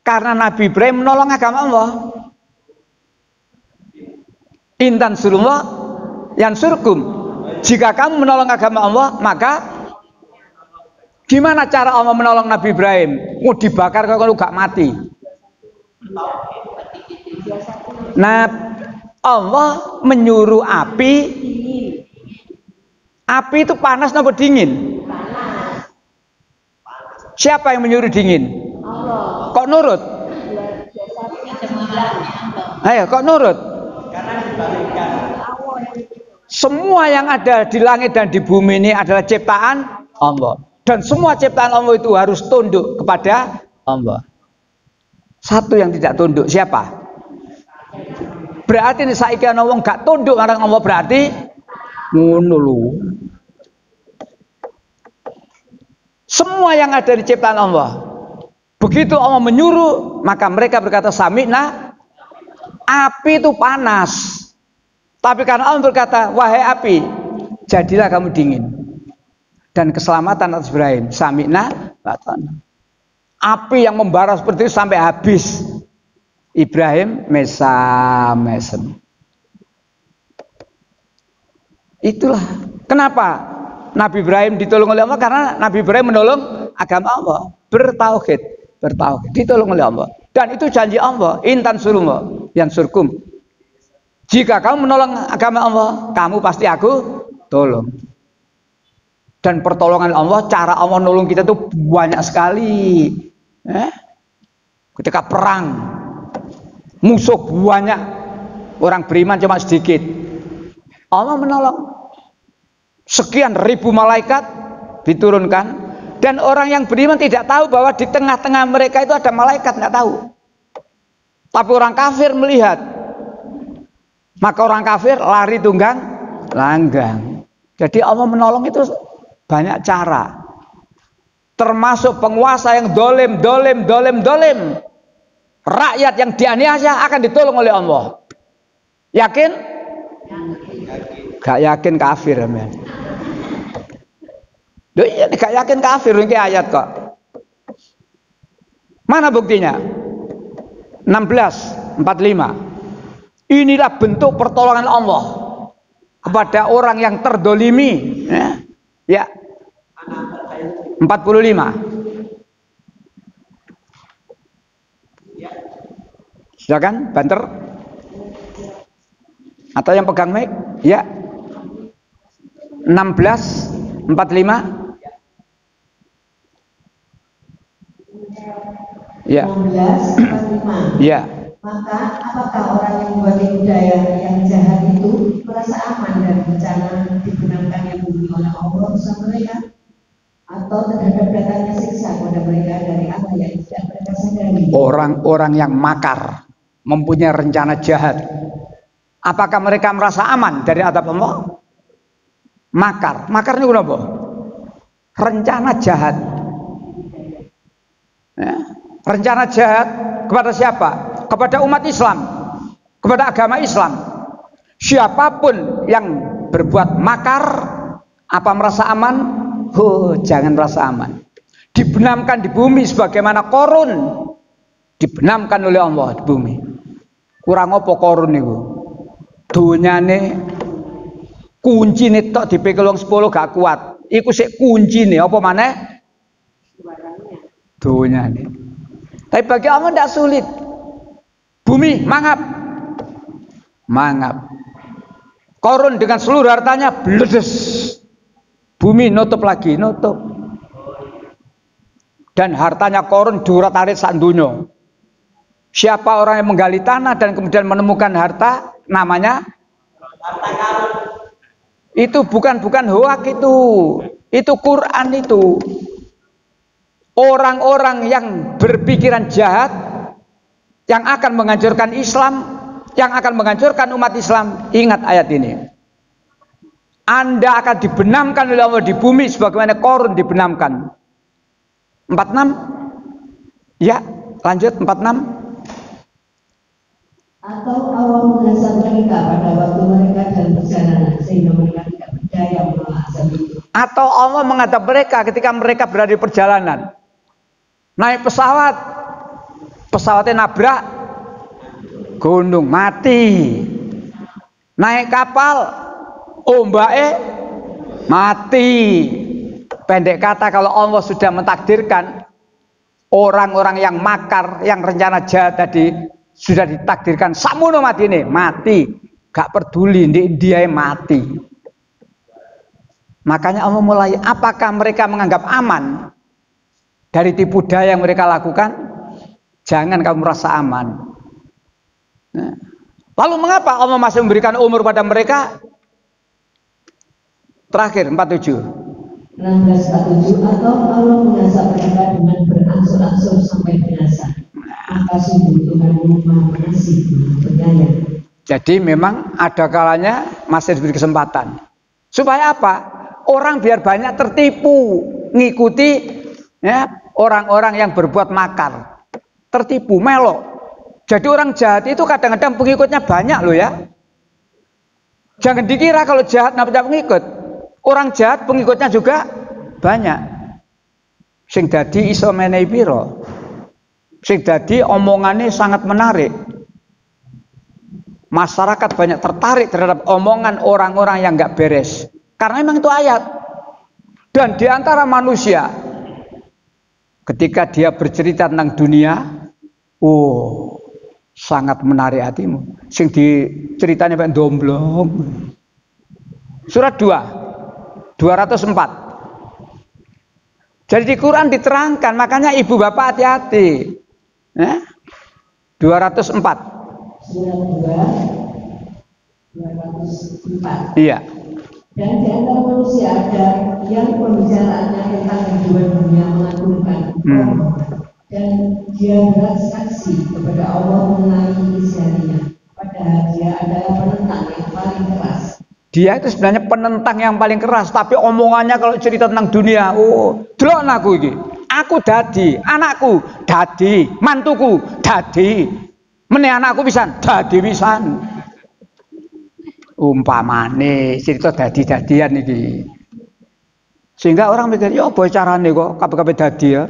karena Nabi Ibrahim menolong agama Allah. Intan surullah yang surkum. Jika kamu menolong agama Allah, maka Gimana cara Allah menolong Nabi Ibrahim? Mau dibakar kalau gak mati. Nah, Allah menyuruh api. Api itu panas atau dingin? Siapa yang menyuruh dingin? Allah. Kok nurut? Ayo, kok nurut? Karena dibalikkan. Semua yang ada di langit dan di bumi ini adalah ciptaan Allah. Dan semua ciptaan Allah itu harus tunduk kepada Allah. Satu yang tidak tunduk, siapa? Berarti ini saiki ana wong gak tunduk marang Allah, berarti ngono lho. Semua yang ada di ciptaan Allah, begitu Allah menyuruh, maka mereka berkata sami'na. Api itu panas, tapi karena Allah berkata, wahai api, jadilah kamu dingin. Dan keselamatan atas Ibrahim, sami'na wa ata'na. Api yang membara seperti itu sampai habis. Ibrahim mesem. Itulah kenapa Nabi Ibrahim ditolong oleh Allah, karena Nabi Ibrahim menolong agama Allah, bertauhid, ditolong oleh Allah. Dan itu janji Allah, intan suruh yang surkum. Jika kamu menolong agama Allah, kamu pasti aku tolong. Dan pertolongan Allah, cara Allah nolong kita itu banyak sekali. Ketika perang, musuh banyak, orang beriman cuma sedikit. Allah menolong. Sekian ribu malaikat diturunkan, dan orang yang beriman tidak tahu bahwa di tengah-tengah mereka itu ada malaikat, nggak tahu. Tapi orang kafir melihat, maka orang kafir lari tunggang langgang. Jadi Allah menolong itu banyak cara, termasuk penguasa yang dolim. Rakyat yang dianiaya akan ditolong oleh Allah. Yakin? Gak yakin kafir, men. Loh iya, gak yakin kafir ini ayat kok. Mana buktinya? 16:45. Inilah bentuk pertolongan Allah kepada orang yang terdolimi. Ya. 45. Silakan, banter. Atau yang pegang mic? Ya. 16:45. Ya. 16:45. Ya. Maka apakah orang yang membuat budaya yang jahat itu merasa aman dan bencana dibenamkannya bumi oleh Allah bersama mereka, atau terhadap datangnya siksa kepada mereka dari apa yang tidak mereka sadari? Orang-orang yang makar, mempunyai rencana jahat, apakah mereka merasa aman dari azab Allah? Makar ini apa? Rencana jahat. Ya. Rencana jahat kepada siapa? Kepada umat Islam, kepada agama Islam. Siapapun yang berbuat makar, apa merasa aman? Jangan merasa aman. Dibenamkan di bumi sebagaimana Korun dibenamkan oleh Allah di bumi. Kurang apa Korun itu? Dunyane kunci nih tok dipekel wong 10 gak kuat. Iku sik kunci nih apa maneh? Dunyane. Tapi bagi Allah tidak sulit. Bumi mangap. Korun dengan seluruh hartanya bledes. Bumi nutup lagi, nutup. Dan hartanya Korun diurat-arit sak donya. Siapa orang yang menggali tanah dan kemudian menemukan harta, namanya Harta karun. itu bukan hoak itu Quran itu. Orang-orang yang berpikiran jahat, yang akan menghancurkan Islam, yang akan menghancurkan umat Islam, ingat ayat ini. Anda akan dibenamkan oleh Allah di bumi sebagaimana Korun dibenamkan. 46. Ya, lanjut 46. Atau Allah mengazab mereka pada waktu mereka dalam perjalanan sehingga mereka tidak berdaya menolak azab itu. Atau Allah mengadab mereka ketika mereka berada di perjalanan. Naik pesawat, pesawatnya nabrak gunung, mati. Naik kapal, ombaknya mati. Pendek kata, kalau Allah sudah mentakdirkan orang-orang yang makar, yang rencana jahat tadi sudah ditakdirkan samono matine, mati, gak peduli dia mati. Makanya Allah mulai, apakah mereka menganggap aman dari tipu daya yang mereka lakukan? Jangan kamu merasa aman. Nah, lalu mengapa Allah masih memberikan umur pada mereka? Terakhir 47. 16:47, atau Allah mengasah mereka dengan berangsur-angsur sampai binasa. Maka sungguh Tuhanmu Maha Pengasih, Maha Penyayang. Jadi memang ada kalanya masih diberi kesempatan. Supaya apa? Orang biar banyak tertipu, ngikuti ya orang-orang yang berbuat makar, tertipu, melok. Jadi orang jahat itu kadang-kadang pengikutnya banyak loh ya. Jangan dikira kalau jahat nggak punya pengikut. Orang jahat pengikutnya juga banyak. Sing dadi iso menehi pira. Sing dadi omongannya sangat menarik. Masyarakat banyak tertarik terhadap omongan orang-orang yang nggak beres. Karena memang itu ayat. Dan di antara manusia, ketika dia bercerita tentang dunia, sangat menarik hatimu. Sing diceritanya Pak Domblong. Surat 204. Jadi di Quran diterangkan, makanya ibu bapak hati-hati. 204. Surat 204. Iya. Dan di antara manusia ada yang pembicaraannya tentang kehidupan dunia mengagumkan Allah, dan dia bersaksi kepada Allah mengenai isi hatinya, padahal dia adalah penentang yang paling keras. Dia itu sebenarnya penentang yang paling keras, tapi omongannya kalau cerita tentang dunia, delok aku iki. Aku dadi, anakku dadi, mantuku dadi. Meneh anakku pisan, dadi pisan. Umpamane cerita dadi-dadian iki. Sehingga orang mikir, ya apa carane kok kabeh-kabeh dadi ya.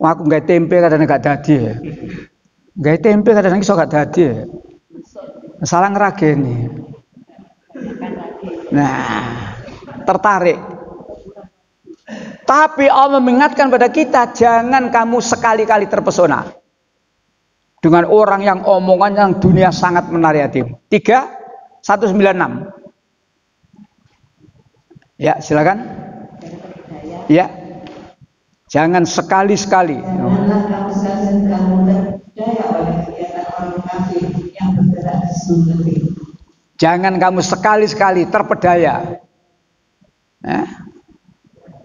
Aku gawe tempe kadang gak dadi ya. Gawe tempe kadang iso gak dadi ya. Salah ngerageni. Nah, tertarik. Tapi Allah mengingatkan pada kita, jangan kamu sekali-kali terpesona dengan orang yang omongan yang dunia sangat menarik hatimu. 3:196. Ya, silakan. Ya. Jangan sekali-sekali. Janganlah kamu terpedaya oleh kegiatan orang kafir yang bergerak di seluruh negeri. Jangan kamu sekali-sekali terpedaya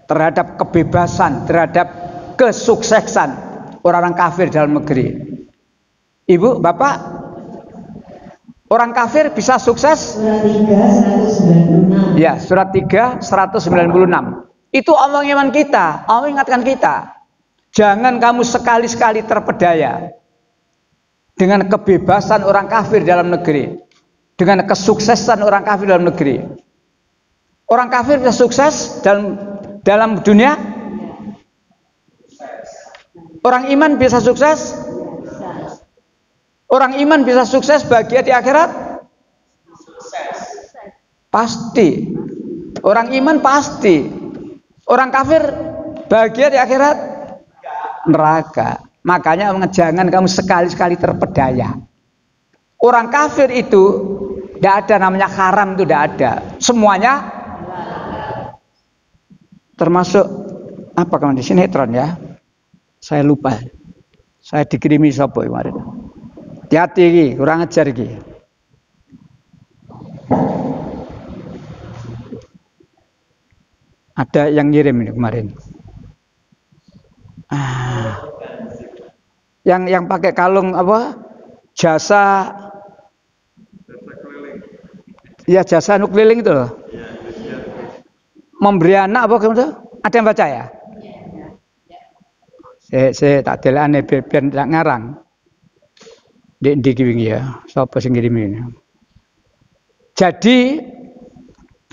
terhadap kebebasan, terhadap kesuksesan orang-orang kafir dalam negeri. Ibu, bapak, orang kafir bisa sukses? Surat 3:196. Ya, surat 3:196. Itu omongan kita, Allah ingatkan kita. Jangan kamu sekali-sekali terpedaya dengan kebebasan orang kafir dalam negeri. Dengan kesuksesan orang kafir dalam negeri. Orang kafir bisa sukses dalam dunia? Orang iman bisa sukses? Orang iman bisa sukses bahagia di akhirat? Pasti. Orang iman pasti. Orang kafir bahagia di akhirat? Neraka. Makanya jangan kamu sekali-sekali terpedaya. Orang kafir itu tidak ada namanya haram, itu tidak ada. Semuanya termasuk apa kalau di sinetron ya? Saya lupa. Saya dikirimi sapa kemarin. Hati-hati iki, kurang ajar iki. Ada yang ngirim ini kemarin. Yang pakai kalung apa? Jasa nukliling itu loh. Memberi anak apa gitu? Ada yang baca ya? Saya tak delane biar tidak ngarang. Di kiwing ya, sapa sing ngirim ini. Jadi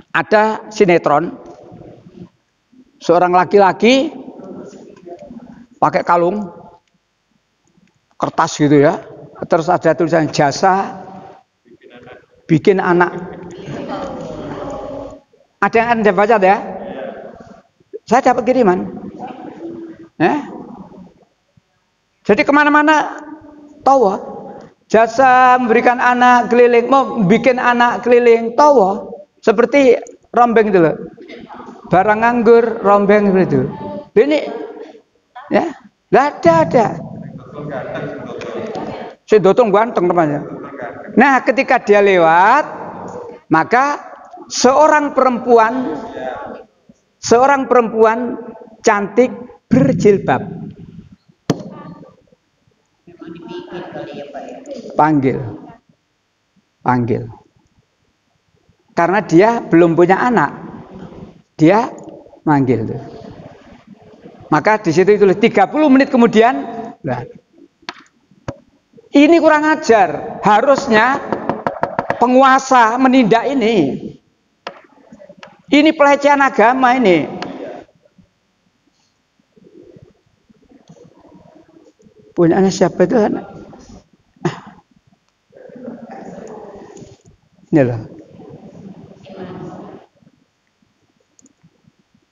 ada sinetron seorang laki-laki pakai kalung kertas gitu ya. Terus ada tulisan jasa bikin anak. Ada yang Anda baca ya? Saya dapat kiriman. Jadi kemana-mana tawa. Jasa memberikan anak keliling, mau bikin anak keliling tawa. Seperti rombeng itu loh. Barang nganggur, rombeng itu. Ini, ya, ada. Si dotong ganteng namanya. Nah, ketika dia lewat, maka seorang perempuan cantik berjilbab panggil. Karena dia belum punya anak, dia manggil tuh. Maka di situ itu 30 menit kemudian, ini kurang ajar. Harusnya penguasa menindak ini. Ini pelecehan agama ini. Punyanya siapa itu anak? Ini loh.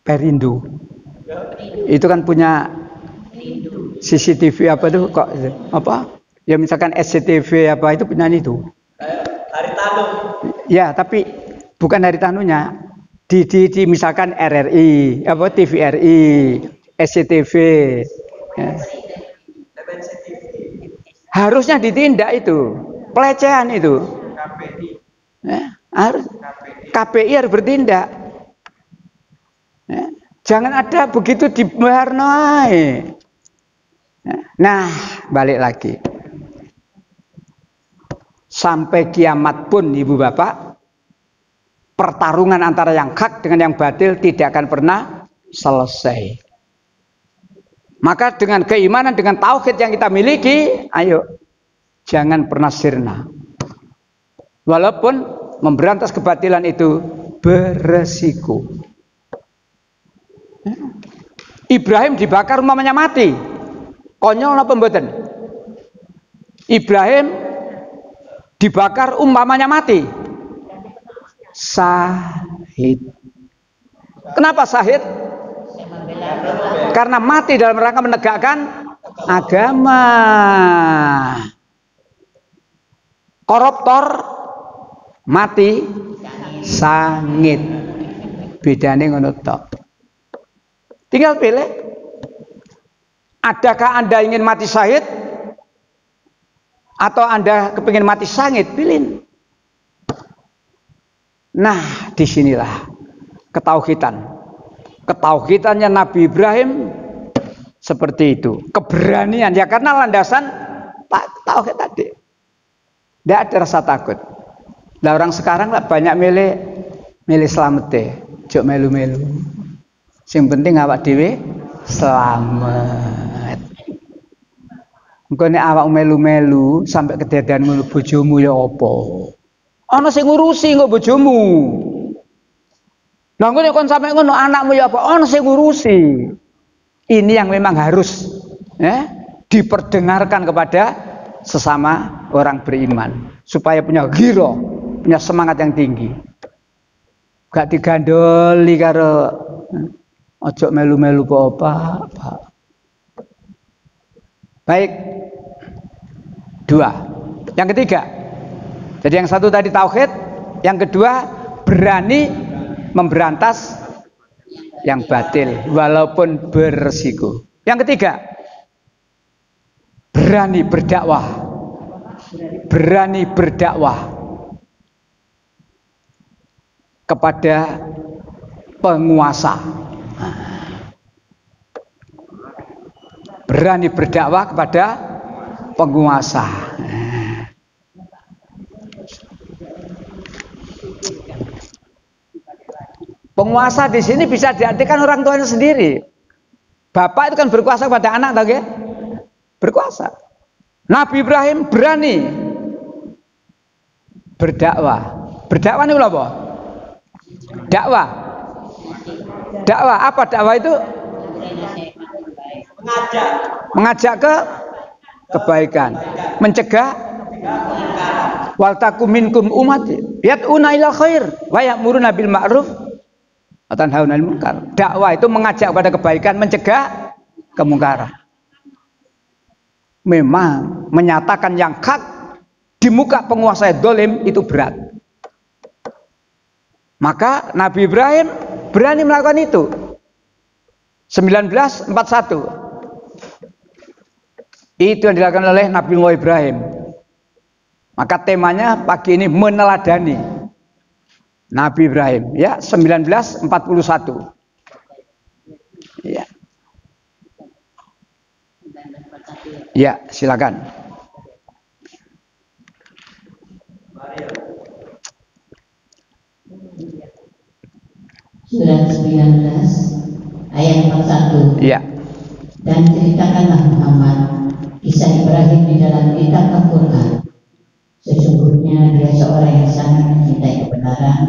Perindo. Itu kan punya CCTV apa tuh kok apa? Ya misalkan SCTV apa itu punya itu. Haritanu. Ya, tapi bukan Haritanunya. Di misalkan RRI, apa TVRI, SCTV. Ya. Harusnya ditindak itu. Pelecehan itu. Ya, harus KPI harus bertindak. Ya, jangan ada begitu dibarnoi. Nah, balik lagi. Sampai kiamat pun ibu bapak, pertarungan antara yang hak dengan yang batil tidak akan pernah selesai. Maka dengan keimanan, dengan tauhid yang kita miliki, ayo jangan pernah sirna. Walaupun memberantas kebatilan itu beresiko. Ibrahim dibakar umpamanya mati. Konyol apa mboten? Ibrahim dibakar umpamanya mati. Syahid. Kenapa syahid? Karena mati dalam rangka menegakkan agama. Koruptor mati sangit. Bedane ngono tok. Tinggal pilih. Adakah Anda ingin mati syahid? Atau Anda kepingin mati sangit? Pilih. Nah, disinilah ketauhidan. Ketauhidannya Nabi Ibrahim seperti itu. Keberanian, ya karena landasan tauhid tadi. Tidak ada rasa takut. Nah, orang sekarang lah banyak milih selamat deh. Jok melu-melu. Yang penting awak dhewe selamat. Engko nek awak melu-melu sampai kedadean ngono bojomu ya apa? Ana sing ngurusi kok bojomu. Lah engko nek kon sampe ngono anakmu ya apa? Ana sing ngurusi. Ini yang memang harus diperdengarkan kepada sesama orang beriman supaya punya ghirah, punya semangat yang tinggi. Gak digandoli karo ojo melu-melu apa. Baik. 2. Yang ketiga. Jadi yang satu tadi tauhid, yang kedua berani memberantas yang batil walaupun beresiko. Yang ketiga, berani berdakwah. Berani berdakwah kepada penguasa. Berani berdakwah kepada penguasa. Penguasa di sini bisa diartikan orang tuanya sendiri. Bapak itu kan berkuasa kepada anak, tahu gak? Berkuasa. Nabi Ibrahim berani berdakwah. Berdakwah ini apa? Dakwah. Dakwah apa dakwah itu? Mengajak ke kebaikan, mencegah wal takum minkum ummati yad'una ilal khair wa ya'muruna bil ma'ruf wa tanhauna 'anil munkar. Dakwah itu mengajak kepada kebaikan, mencegah kemungkaran. Memang menyatakan yang hak di muka penguasa dolim itu berat. Maka Nabi Ibrahim berani melakukan itu. 1941 itu yang dilakukan oleh Nabi Ibrahim. Maka temanya pagi ini meneladani Nabi Ibrahim, ya, 1941. Ya. Ya, silakan. Surat 19 ayat 41. Ya. Dan ceritakanlah Muhammad kisah Ibrahim di dalam kitab Al-Quran. Sesungguhnya dia seorang yang sangat mencintai kebenaran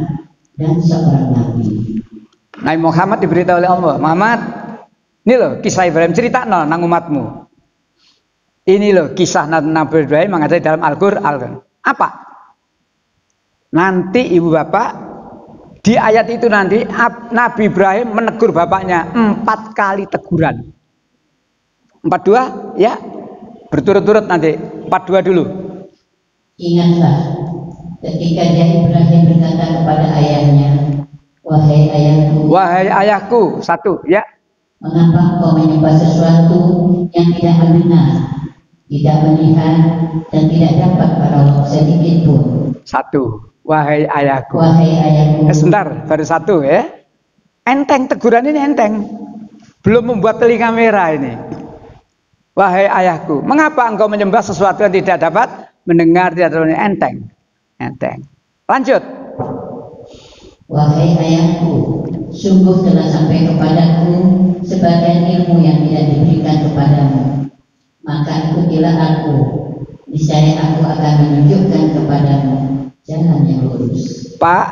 dan seorang nabi. Nabi Muhammad diberitahu oleh Allah, Muhammad, ini loh kisah Ibrahim, cerita nang umatmu. Ini loh kisah Nabi Ibrahim yang ada di dalam Al-Quran. Apa? Nanti ibu bapak di ayat itu nanti Nabi Ibrahim menegur bapaknya 4 kali teguran. 42 ya, berturut-turut nanti. 42 dulu. Ingatlah ketika dia Ibrahim berkata kepada ayahnya, wahai ayahku. Wahai ayahku, 1 ya. Mengapa kau menyembah sesuatu yang tidak benar, tidak melihat dan tidak dapat menolong sedikit pun? 1, wahai ayahku. Wahai ayahku. Sebentar, baru 1 ya. Enteng, teguran ini enteng. Belum membuat telinga merah ini. Wahai ayahku, mengapa engkau menyembah sesuatu yang tidak dapat mendengar, tidak dapat enteng. Enteng. Lanjut. Wahai ayahku, sungguh telah sampai kepadaku sebagian ilmu yang tidak diberikan kepadamu. Maka ikutilah aku, niscaya aku akan menunjukkan kepadamu jalan yang lurus. Pak,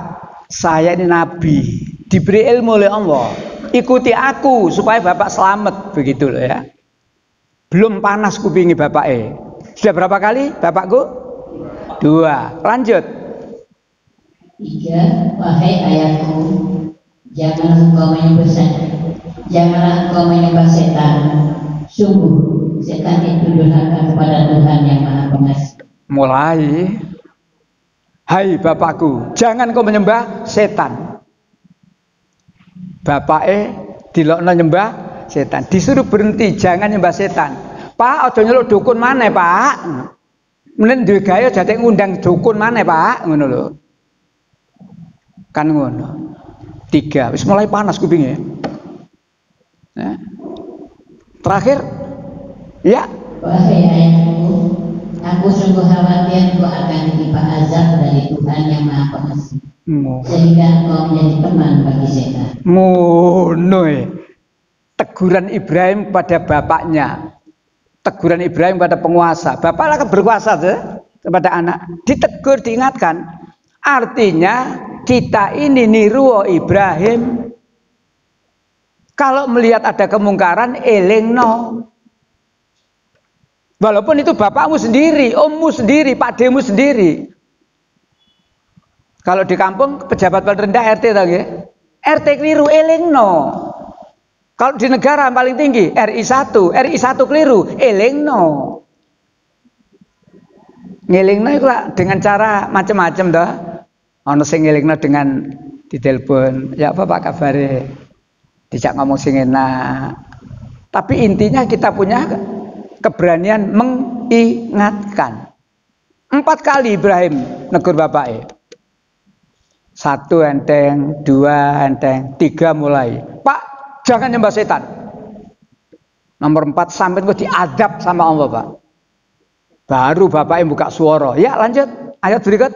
saya ini nabi, diberi ilmu oleh Allah. Ikuti aku supaya bapak selamat, begitu loh ya. Belum panas kupingi bapaknya. Sudah berapa kali bapakku? 2. Lanjut. 3. Wahai ayahku, janganlah engkau menyembah setan. Sungguh setan itu durhaka kepada Tuhan yang Maha Pengasih. Mulai. Hai bapakku, jangan kau menyembah setan. Bapaknya dilokno nyembah setan. Disuruh berhenti, jangan nyembah setan. Pak, aja nyeluk dukun maneh, Pak. Menen duwe gaya jate ngundang dukun maneh, Pak, ngono lho. Kan ngono. 3, wis mulai panas kupinge. Nah. Terakhir, ya. Wahai ayahku, aku sungguh khawatir engkau akan ditimpa azab dari Tuhan yang Maha Pengasih, sehingga engkau menjadi teman bagi setan. Ngono. Teguran Ibrahim pada bapaknya, teguran Ibrahim pada penguasa. Bapak lah berkuasa tuh, kepada anak, ditegur, diingatkan. Artinya kita ini niru Ibrahim. Kalau melihat ada kemungkaran, elingno. Walaupun itu bapakmu sendiri, ommu sendiri, pakdemu sendiri. Kalau di kampung pejabat paling rendah RT tadi, RT keliru, elingno. Kalau di negara paling tinggi RI 1 keliru, elingno. Ngelingno itu dengan cara macam-macam dah. Ono sing ngelingno dengan ditelepon, ya apa Pak kabare? Dijak ngomong sing enak. Tapi intinya kita punya keberanian mengingatkan. 4 kali Ibrahim negur bapaknya. 1 enteng, 2 enteng, 3 mulai. Pak, jangan nyembah setan. Nomor 4 sampai kok diadab sama Allah, Pak. Baru bapaknya buka suara. Ya lanjut, ayat berikut.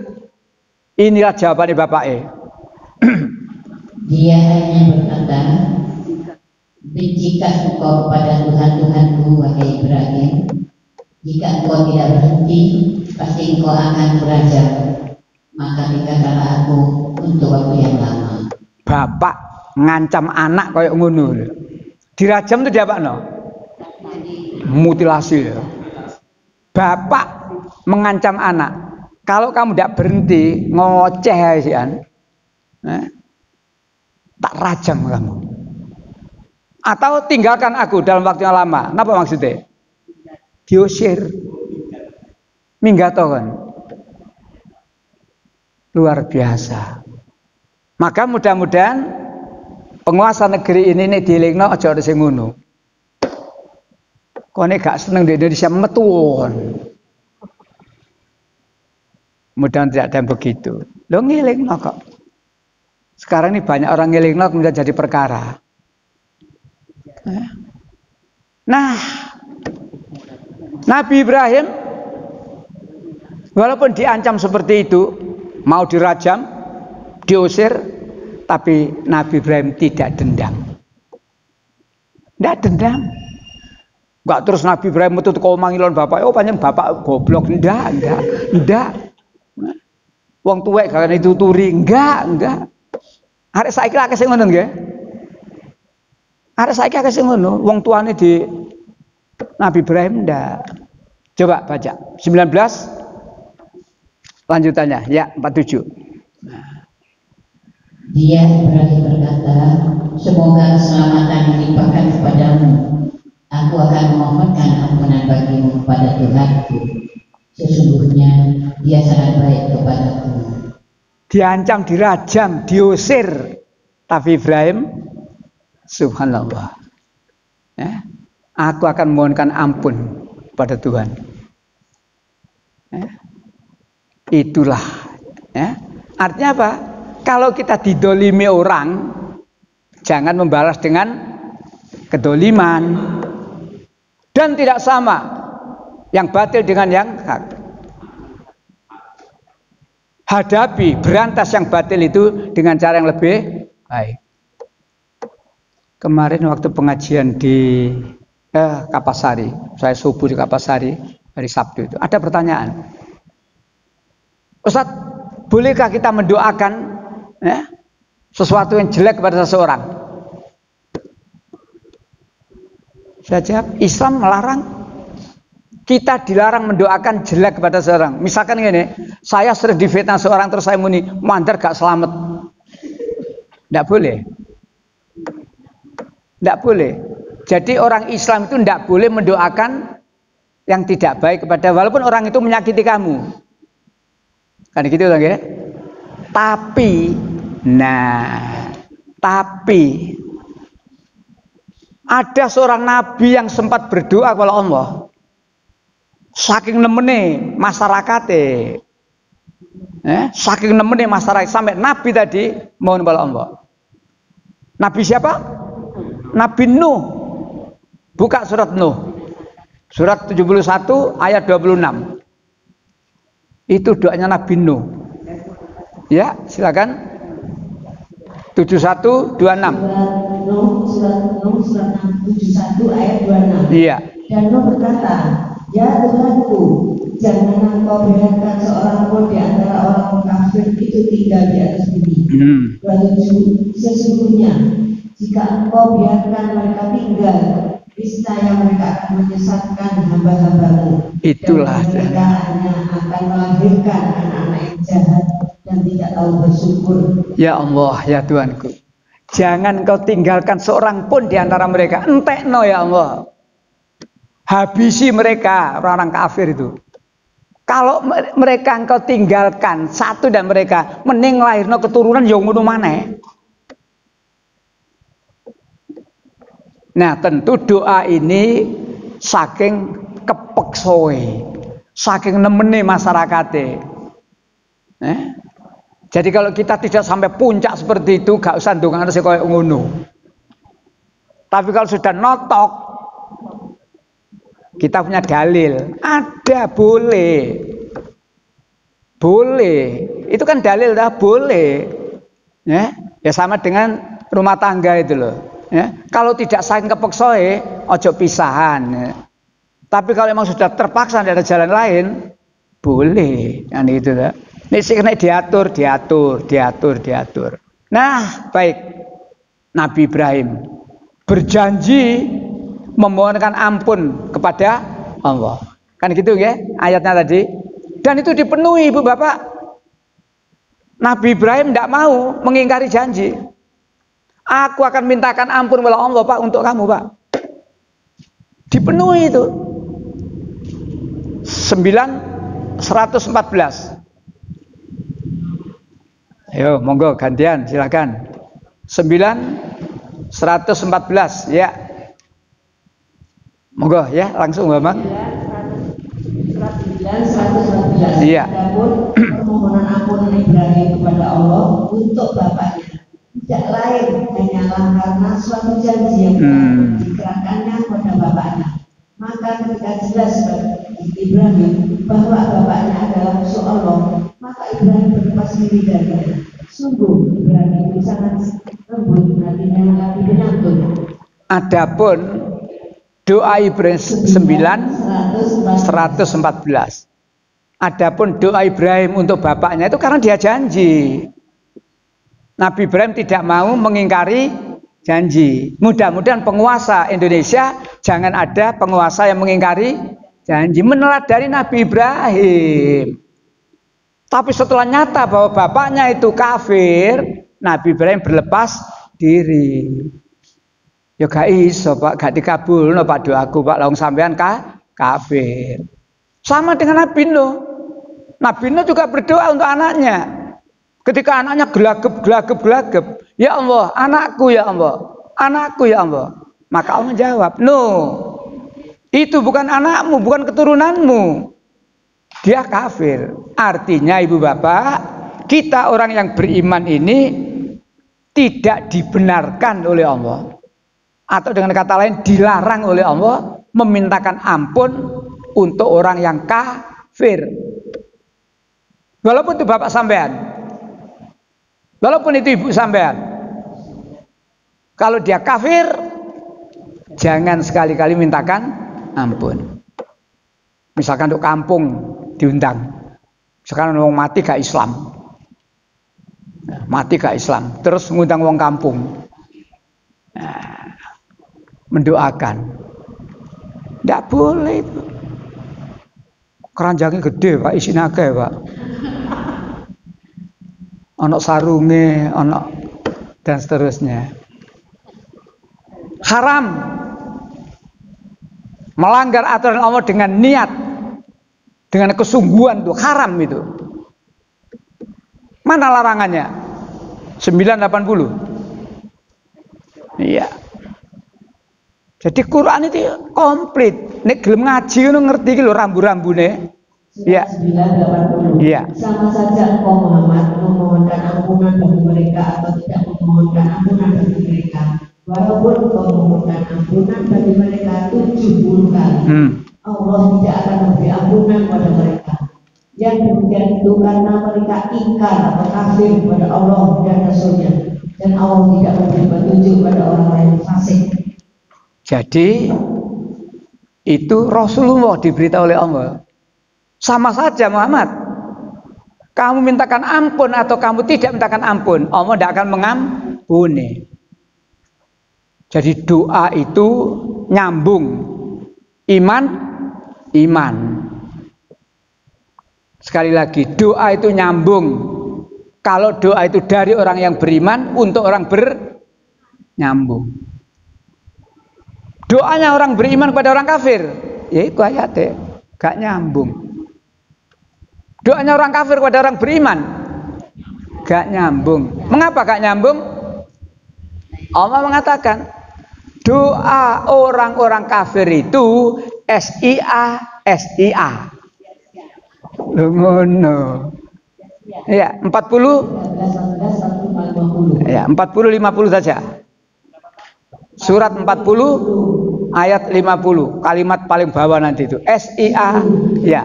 Inilah jawabannya bapaknya. Dia hanya berkata, bencikah engkau kepada Tuhan-Tuhanku, wahai Ibrahim? Jika engkau tidak berhenti, pasti engkau akan berajam. Maka tinggalkanlah aku untuk waktu yang lama. Bapak ngancam anak kayak ngono. Dirajam itu dia Pak no? Mutilasi ya. Bapak mengancam anak. Kalau kamu tidak berhenti ngoceh sih an. tak rajam kamu. Atau tinggalkan aku dalam waktu yang lama. Napa maksudnya? Diusir. Minggato kan. Luar biasa. Maka mudah-mudahan penguasa negeri ini nih dilingno aja ada sing ngono. Kone gak seneng di Indonesia metuwon. Mudah-mudahan tidak ada yang begitu. Lo ngilingno kok. Sekarang ini banyak orang ngilingno kemudian jadi perkara. Nah, Nabi Ibrahim walaupun diancam seperti itu, mau dirajam, diusir, tapi Nabi Ibrahim tidak dendam. Tidak dendam. Enggak terus Nabi Ibrahim metu kok mangilon bapak, oh panjang bapak goblok, enggak. Wong tuwek gak dituturi, enggak. Arek saiki akeh sing ngono nggih. Arek saiki akeh sing ngono, wong tuane di Nabi Ibrahim ndak. Coba baca 19 lanjutannya ya 47. Dia Ibrahim berkata, semoga keselamatan dilimpahkan kepadamu. Aku akan memohonkan ampunan bagimu kepada Tuhanku. Sesungguhnya dia sangat baik kepadaku. Diancam, dirajam, diusir, tapi Ibrahim subhanallah. Ya, aku akan memohonkan ampun pada Tuhan. Ya, itulah. Ya, artinya apa? Kalau kita didolimi orang, jangan membalas dengan kedoliman. Dan tidak sama yang batil dengan yang hak. Hadapi, berantas yang batil itu dengan cara yang lebih baik. Kemarin waktu pengajian di Kapasari, saya subuh di Kapasari hari Sabtu itu, ada pertanyaan. Ustadz, bolehkah kita mendoakan sesuatu yang jelek kepada seseorang? Saya jawab, Islam melarang. Kita dilarang mendoakan jelek kepada seseorang. Misalkan gini, saya sering difitnah seorang terus saya muni, mandar gak selamat. Tidak boleh. Tidak boleh. Jadi orang Islam itu tidak boleh mendoakan yang tidak baik kepada, walaupun orang itu menyakiti kamu. Kan gitu kan ya? Tapi ada seorang nabi yang sempat berdoa kepada Allah. Saking nemene masyarakatnya, saking nemene masyarakat sampai nabi tadi mohon kepada Allah. Nabi siapa? Nabi Nuh. Buka surat Nuh. Surat 71 ayat 26. Itu doanya Nabi Nuh. Ya, silakan. 7126. Surat Nuh 71 ayat 26. Iya. Dan Nuh berkata, ya Tuhanku, jangan engkau biarkan seorang pun di antara orang kafir itu tinggal di atas bumi. 27. Sesungguhnya jika engkau biarkan mereka tinggal, niscaya mereka akan menyesatkan hamba-hambamu. Itulah. Dan mereka hanya akan melahirkan anak-anak yang jahat dan tidak tahu bersyukur. Ya Allah, ya Tuhanku, jangan kau tinggalkan seorang pun di antara mereka. Entekno ya Allah. Habisi mereka, orang-orang kafir itu. Kalau mereka engkau tinggalkan satu dan mereka mending lahirno keturunan yang ngono maneh. Nah, tentu doa ini saking kepeksoe, saking nemene masyarakate. Jadi kalau kita tidak sampai puncak seperti itu, gak usah ndonga sing koyo ngono. Tapi kalau sudah notok, kita punya dalil, ada boleh, itu kan dalil dah boleh, ya sama dengan rumah tangga itu loh, ya. Kalau tidak saking kepeksoe, ojo pisahan, ya. Tapi kalau memang sudah terpaksa tidak ada jalan lain, boleh, kan itu dah. Ini sih kena diatur. Nah, baik, Nabi Ibrahim berjanji memohonkan ampun kepada Allah. Kan gitu ya ayatnya tadi. Dan itu dipenuhi Ibu Bapak. Nabi Ibrahim tidak mau mengingkari janji. Aku akan mintakan ampun kepada Allah Pak untuk kamu Pak. Dipenuhi itu. 114. Ayo monggo gantian silakan. 114 ya. Monggo ya langsung Bapak. 114. Iya. Adapun permohonan ampun Ibrahim kepada Allah untuk bapaknya tidak lain hanyalah karena suatu janji yang dikerahkannya kepada bapaknya. Maka ketika jelas bagi Ibrahim bahwa bapaknya adalah musuh Allah, maka Ibrahim berlepas diri darinya. Sungguh Ibrahim itu sangat lembut hatinya lagi penyantun. Adapun doa Ibrahim 114. Adapun doa Ibrahim untuk bapaknya itu karena dia janji. Nabi Ibrahim tidak mau mengingkari janji. Mudah-mudahan penguasa Indonesia jangan ada penguasa yang mengingkari janji, meneladani Nabi Ibrahim. Tapi setelah nyata bahwa bapaknya itu kafir, Nabi Ibrahim berlepas diri. Ya gak iso Pak, gak dikabulno Pak doaku Pak, langsung sampean kafir. Sama dengan Nabi Nuh. Nabi Nuh juga berdoa untuk anaknya. Ketika anaknya gelagep, ya Allah, anakku ya Allah, anakku ya Allah. Maka Allah menjawab, Nuh, itu bukan anakmu, bukan keturunanmu. Dia kafir. Artinya ibu bapak, kita orang yang beriman ini tidak dibenarkan oleh Allah. Atau dengan kata lain dilarang oleh Allah memintakan ampun untuk orang yang kafir. Walaupun itu bapak sampean, walaupun itu ibu sampean, kalau dia kafir, jangan sekali-kali mintakan ampun. Misalkan untuk kampung diundang, misalkan orang mati gak Islam, mati gak Islam, terus ngundang wong kampung, mendoakan, tidak boleh itu. Keranjangnya gede Pak, isinya akeh Pak. Ono sarunge, ono dan seterusnya. Haram melanggar aturan Allah dengan niat, dengan kesungguhan itu haram itu. Mana larangannya? 980. Iya. Jadi Quran itu komplit. Nek gelem ngaji ngono ngerti iki lho rambu-rambune. Iya. 980. Iya. Sama saja engkau Muhammad memohonkan ampunan bagi mereka atau tidak memohonkan ampunan bagi mereka. Walaupun engkau memohonkan ampunan bagi mereka 70 kali, Allah tidak akan memberi ampunan pada mereka. Yang demikian itu karena mereka ingkar atau kafir kepada Allah dan Rasulnya, dan Allah tidak memberi petunjuk pada orang-orang yang fasik. Jadi itu Rasulullah diberitahu oleh Allah. Sama saja Muhammad, kamu mintakan ampun atau kamu tidak mintakan ampun, Allah tidak akan mengampuni. Jadi doa itu nyambung, iman. Sekali lagi, doa itu nyambung. Kalau doa itu dari orang yang beriman untuk orang bernyambung. Doanya orang beriman kepada orang kafir, ya itu ayatnya gak nyambung. Doanya orang kafir kepada orang beriman gak nyambung. Mengapa gak nyambung? Allah mengatakan doa orang-orang kafir itu SIA. Ngono. Ya, 40. Ya, 40 50 saja. Surat 40 ayat 50, kalimat paling bawah nanti itu SIA ya.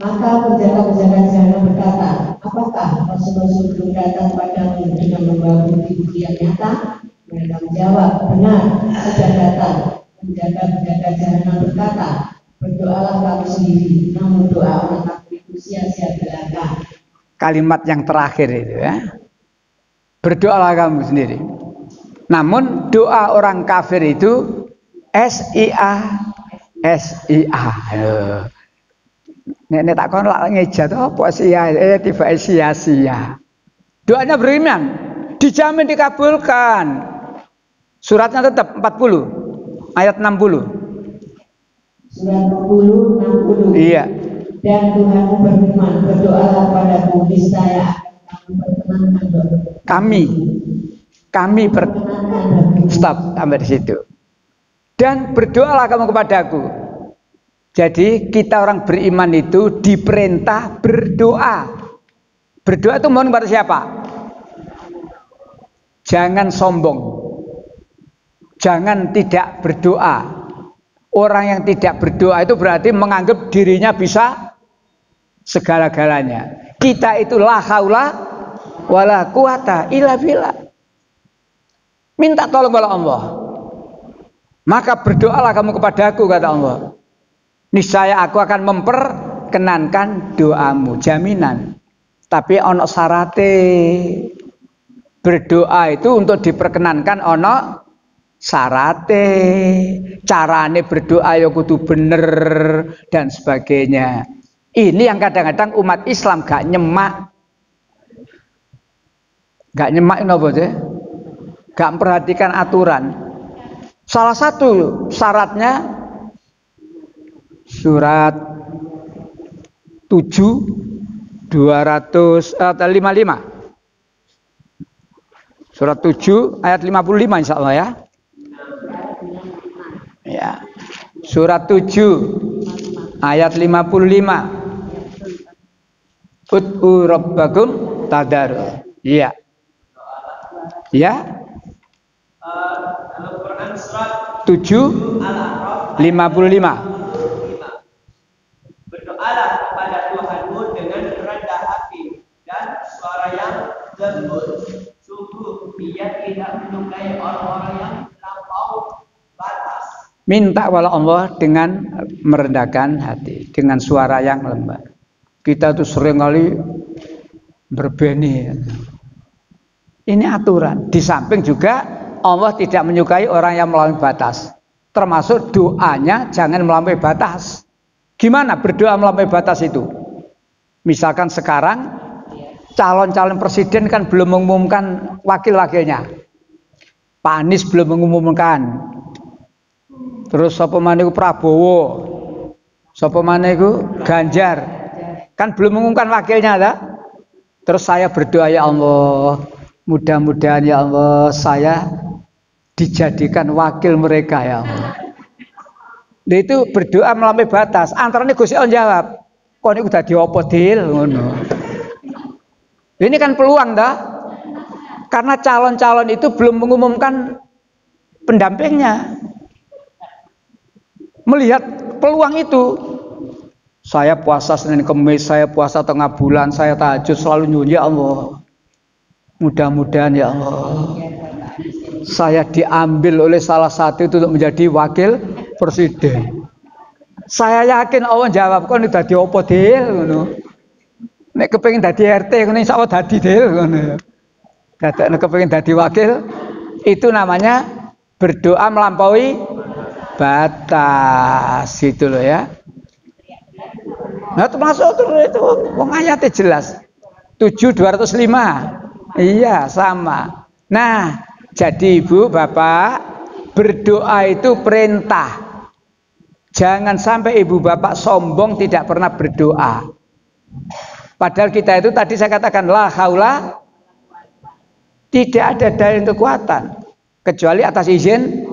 Maka penjaga-penjaga jahanam berkata, apakah Rasul-Rasul belum datang padamu dengan membawa bukti-bukti yang nyata? Mereka menjawab, benar, sudah datang. Penjaga-penjaga jahanam berkata, berdoalah kamu sendiri, namun doa orang kafir itu sia-sia belaka. Kalimat yang terakhir itu ya. Berdoalah kamu sendiri. Namun doa orang kafir itu SIA. Nek tak kon lak ngejat apa sia tiba sia-sia. Doanya beriman. dijamin dikabulkan. Suratnya tetap 40 ayat 60. Surat 40, 60. Iya. Dan Tuhanmu berfirman, berdoalah padaku, niscaya kamu perkenankan kami stop sampai di situ. Dan berdoalah kamu kepadaku. Jadi kita orang beriman itu diperintah berdoa. Berdoa itu mohon kepada siapa? Jangan sombong. Jangan tidak berdoa. Orang yang tidak berdoa itu berarti menganggap dirinya bisa segala-galanya. Kita itu la haula wala quwata illa billah. Minta tolong kepada Allah. Maka berdoalah kamu kepadaku, kata Allah. Niscaya aku akan memperkenankan doamu, jaminan. Tapi ono syarate. Berdoa itu untuk diperkenankan ono syarate. Carane berdoa ya kudu bener dan sebagainya. Ini yang kadang-kadang umat Islam gak nyemak. Gak nyemak ini apa sih? Gak memperhatikan aturan. Salah satu syaratnya surat 7 255. Surat 7 ayat 55 insyaallah ya. Ya. Surat 7 ayat 55. Ud'u rabbakum tadarru'an. Iya. Ya. Al-Quran surat 7 Al-A'raf 55. Berdoalah kepada Tuhanmu dengan rendah hati dan suara yang lembut. Sungguh Dia tidak menyukai orang-orang yang melampaui batas. Minta kepada Allah dengan merendahkan hati, dengan suara yang lembut. Kita tuh sering kali berbeni. Ini aturan. Di samping juga Allah tidak menyukai orang yang melampaui batas. Termasuk doanya jangan melampaui batas. Gimana berdoa melampaui batas itu? Misalkan sekarang calon-calon presiden kan belum mengumumkan wakil-wakilnya. Pak Anies belum mengumumkan. Terus sapa maneh Prabowo. Sapa maneh Ganjar. Kan belum mengumumkan wakilnya ta? Terus saya berdoa, ya Allah, mudah-mudahan ya Allah saya dijadikan wakil mereka ya Allah. Nah, itu berdoa melampaui batas. Antaranya Gusti Allah jawab, kok ini udah diopo dil ngono. Ini kan peluang dah. Karena calon-calon itu belum mengumumkan pendampingnya. Melihat peluang itu, saya puasa Senin Kemis, saya puasa tengah bulan, saya tahajud selalu nyuwun ya Allah. Mudah-mudahan ya Allah saya diambil oleh salah satu itu untuk menjadi wakil presiden. Saya yakin Allah jawab, kok ini dadi opo dil ngono. Nek kepengin dadi RT ngono insyaallah dadi dil ngono. Dadekne kepengin dadi wakil itu namanya berdoa melampaui batas gitu loh ya. Nah termasuk itu wong ayatnya jelas 7.205. Iya sama. Nah jadi ibu bapak berdoa itu perintah. Jangan sampai ibu bapak sombong tidak pernah berdoa. Padahal kita itu tadi saya katakan la haula, tidak ada dalil kekuatan kecuali atas izin.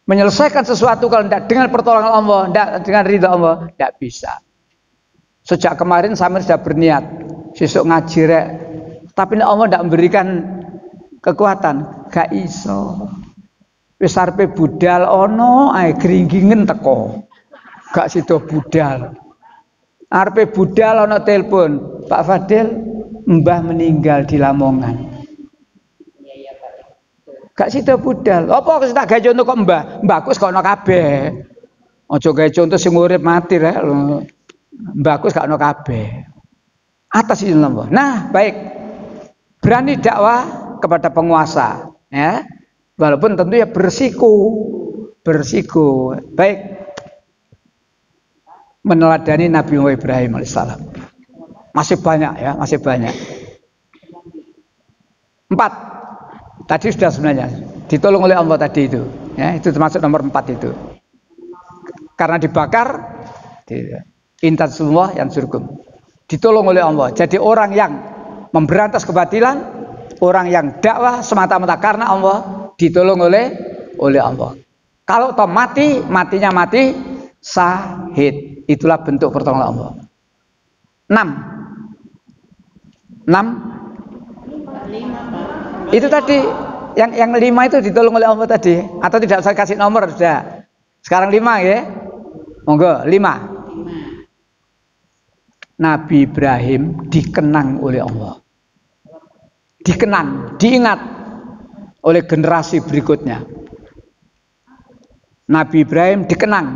Menyelesaikan sesuatu kalau tidak dengan pertolongan Allah, tidak dengan ridha Allah, tidak bisa. Sejak kemarin saya sudah berniat sesuk ngaji rek, tapi Allah tidak memberikan kekuatan, gak iso. Wis arepe budal ono ae gringgingen teko. Gak sida budal. Arepe budal ono telepon, Pak Fadil, Mbah meninggal di Lamongan. Gak sida budal. Apa wis tak gawe contoh kok Mbah? Mbahku wis gak ono kabeh. Aja gawe contoh sing urip mati rek lho. Mbahku wis gak ono kabeh. Atas izin Allah. Nah, baik. Berani dakwah kepada penguasa, ya. Walaupun tentu ya bersiko. Baik. Meneladani Nabi Ibrahim alaihissalam. Masih banyak ya, masih banyak. 4. Tadi sudah sebenarnya ditolong oleh Allah tadi itu. Ya, itu termasuk nomor 4 itu. Karena dibakar, intan semua yang surgum. Ditolong oleh Allah. Jadi orang yang memberantas kebatilan, orang yang dakwah semata-mata karena Allah, ditolong oleh Allah. Kalau toh matinya mati syahid. Itulah bentuk pertolongan Allah. 6. Itu tadi yang 5 itu ditolong oleh Allah tadi. Atau tidak saya kasih nomor sudah. Sekarang 5 ya. Monggo 5. Nabi Ibrahim dikenang oleh Allah. Dikenang, diingat oleh generasi berikutnya. Nabi Ibrahim dikenang,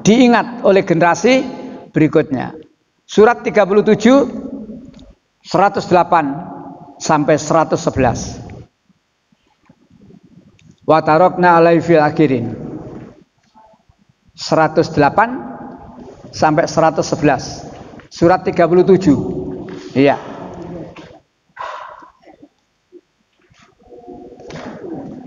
diingat oleh generasi berikutnya. Surat 37 108 sampai 111. Wa tarakna alaihi fil akhirin. 108 sampai 111. Surat 37. Iya.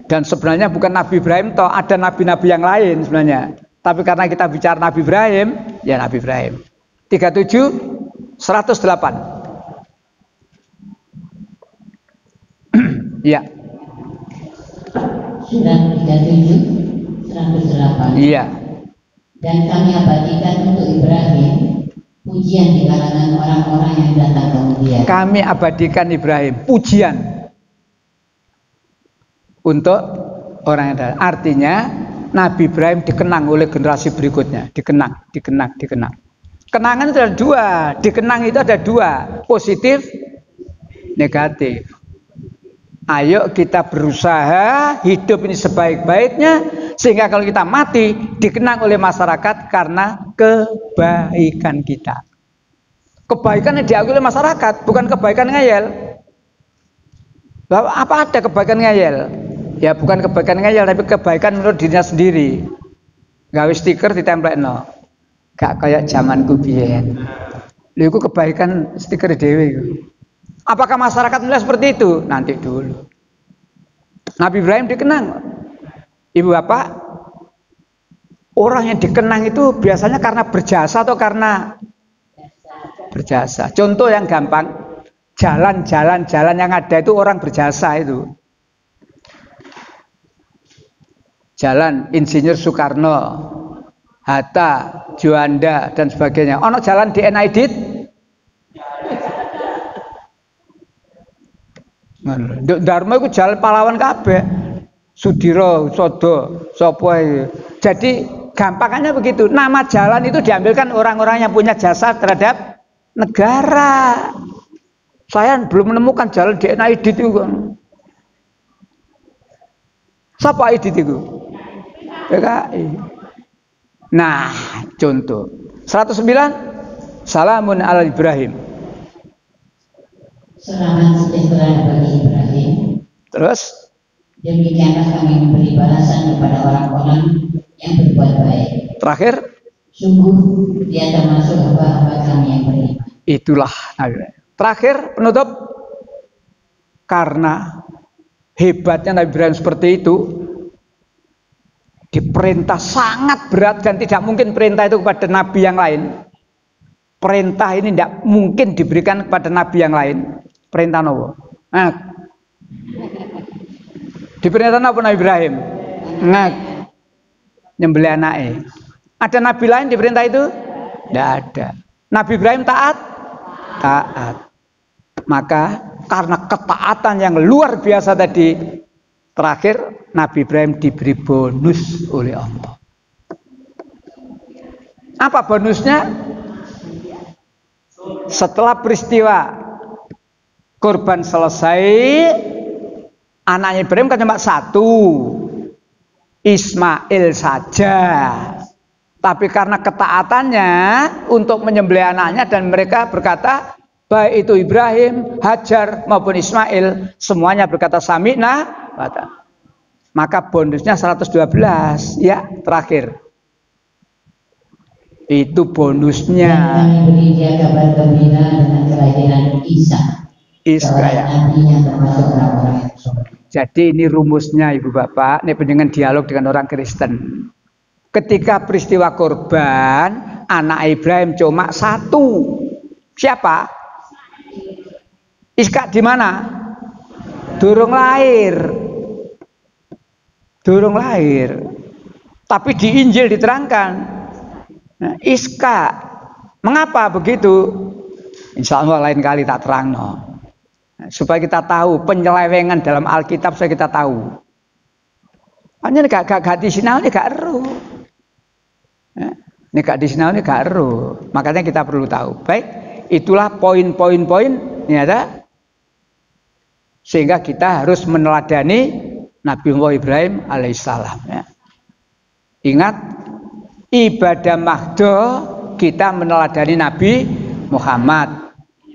Dan sebenarnya bukan Nabi Ibrahim toh, ada nabi-nabi yang lain sebenarnya. Tapi karena kita bicara Nabi Ibrahim, ya Nabi Ibrahim. 37 108. Iya. Surat 37 108. Iya. Dan kami abadikan untuk Ibrahim pujian di kalangan orang-orang yang datang kemudian. Kami abadikan Ibrahim pujian untuk orang yang datang. Artinya Nabi Ibrahim dikenang oleh generasi berikutnya. Dikenang. Kenangan itu ada 2. Dikenang itu ada 2, positif, negatif. Ayo kita berusaha hidup ini sebaik-baiknya, sehingga kalau kita mati dikenang oleh masyarakat karena kebaikan kita. Kebaikan yang diakui oleh masyarakat, bukan kebaikan ngeyel. Apa ada kebaikan ngeyel? Ya bukan kebaikan ngeyel, tapi kebaikan menurut dirinya sendiri. Gawe stiker ditempelno. Gak kayak zamanku biyen. Lha iku kebaikan stiker dhewe. Apakah masyarakat menilai seperti itu? Nanti dulu. Nabi Ibrahim dikenang. Ibu bapak, orang yang dikenang itu biasanya karena berjasa atau karena berjasa. Contoh yang gampang, jalan yang ada itu orang berjasa itu. Jalan Insinyur Soekarno, Hatta, Juanda dan sebagainya. Ono jalan di NIDIT. Dharma itu jalan pahlawan kabeh. Sudiro, Sodo, Sopo. Jadi gampangannya begitu. Nama jalan itu diambilkan orang-orang yang punya jasa terhadap negara. Saya belum menemukan jalan di NIDIT itu. Siapa IDIT itu? PKI. Nah, contoh 109 Salamun ala Ibrahim. Selamat sejahtera bagi Ibrahim. Terus demikianlah kami memberi balasan kepada orang-orang yang berbuat baik. Terakhir, sungguh dia termasuk hamba-hamba kami yang beriman. Itulah Nabi. Terakhir penutup, karena hebatnya Nabi Ibrahim seperti itu, diperintah sangat berat dan tidak mungkin perintah itu kepada nabi yang lain. Perintah ini tidak mungkin diberikan kepada nabi yang lain. Perintah Nabi. Nah, diperintah apa Nabi Ibrahim? Nyembelih anaknya. Ada nabi lain diperintah itu? Tidak ada. Nabi Ibrahim taat? Taat. Maka karena ketaatan yang luar biasa tadi, terakhir Nabi Ibrahim diberi bonus oleh Allah. Apa bonusnya? Setelah peristiwa korban selesai, anaknya Ibrahim kan cuma 1, Ismail saja. Tapi karena ketaatannya untuk menyembelih anaknya, dan mereka berkata, baik itu Ibrahim, Hajar maupun Ismail, semuanya berkata sami'na, maka bonusnya 112. Ya, terakhir. Itu bonusnya. Dan kami beri dia kabar gembira dengan kelahiran Isa. Iska seorang ya. nabi yang termasuk orang-orang yang soleh. Jadi ini rumusnya Ibu Bapak, ini penjenengan dialog dengan orang Kristen. Ketika peristiwa korban, anak Ibrahim cuma satu. Siapa? Iska di mana? Durung lahir. Durung lahir. Tapi di Injil diterangkan. Nah, Iska. Mengapa begitu? Insya Allah lain kali tak terang. No. Supaya kita tahu penyelewengan dalam Alkitab, supaya kita tahu. Hanya gak di sinau ini gak eru. Ini gak di sinau ini gak eru. Makanya kita perlu tahu. Baik, itulah poin-poin nyata. Sehingga kita harus meneladani Nabi Ibrahim alaihissalam. Ya. Ingat, ibadah mahdoh kita meneladani Nabi Muhammad.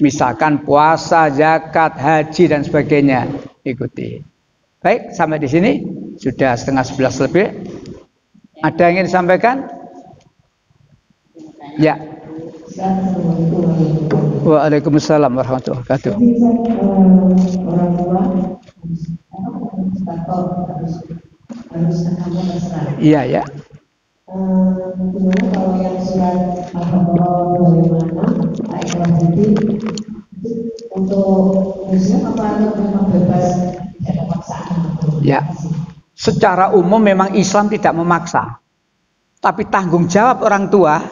Misalkan puasa, zakat, haji dan sebagainya, ikuti. Baik, sampai di sini sudah 10:30 lebih. Ada yang ingin disampaikan? Ya. Waalaikumsalam warahmatullahi wabarakatuh. Orang tua harus kamu mesra. Iya ya. Gimana kalau yang surat Al-Baqarah bagaimana Pak Ikhlas jadi untuk Muslim apa memang bebas tidak ada paksaan? Ya. Secara umum memang Islam tidak memaksa. Tapi tanggung jawab orang tua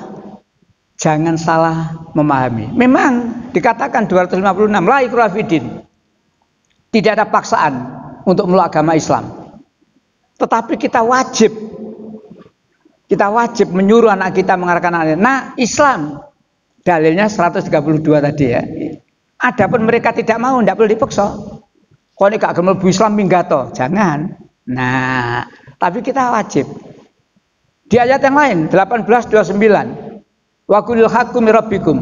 jangan salah memahami. Memang dikatakan 256 la ikraha fid-din. Tidak ada paksaan untuk meluk agama Islam. Tetapi kita wajib menyuruh anak kita mengarahkan anaknya. Nah, Islam dalilnya 132 tadi ya. Adapun mereka tidak mau, tidak perlu dipaksa. Kau ini gak gemel Islam minggato, jangan. Nah, tapi kita wajib. Di ayat yang lain 18:29. Wa qulil haqqu mir rabbikum.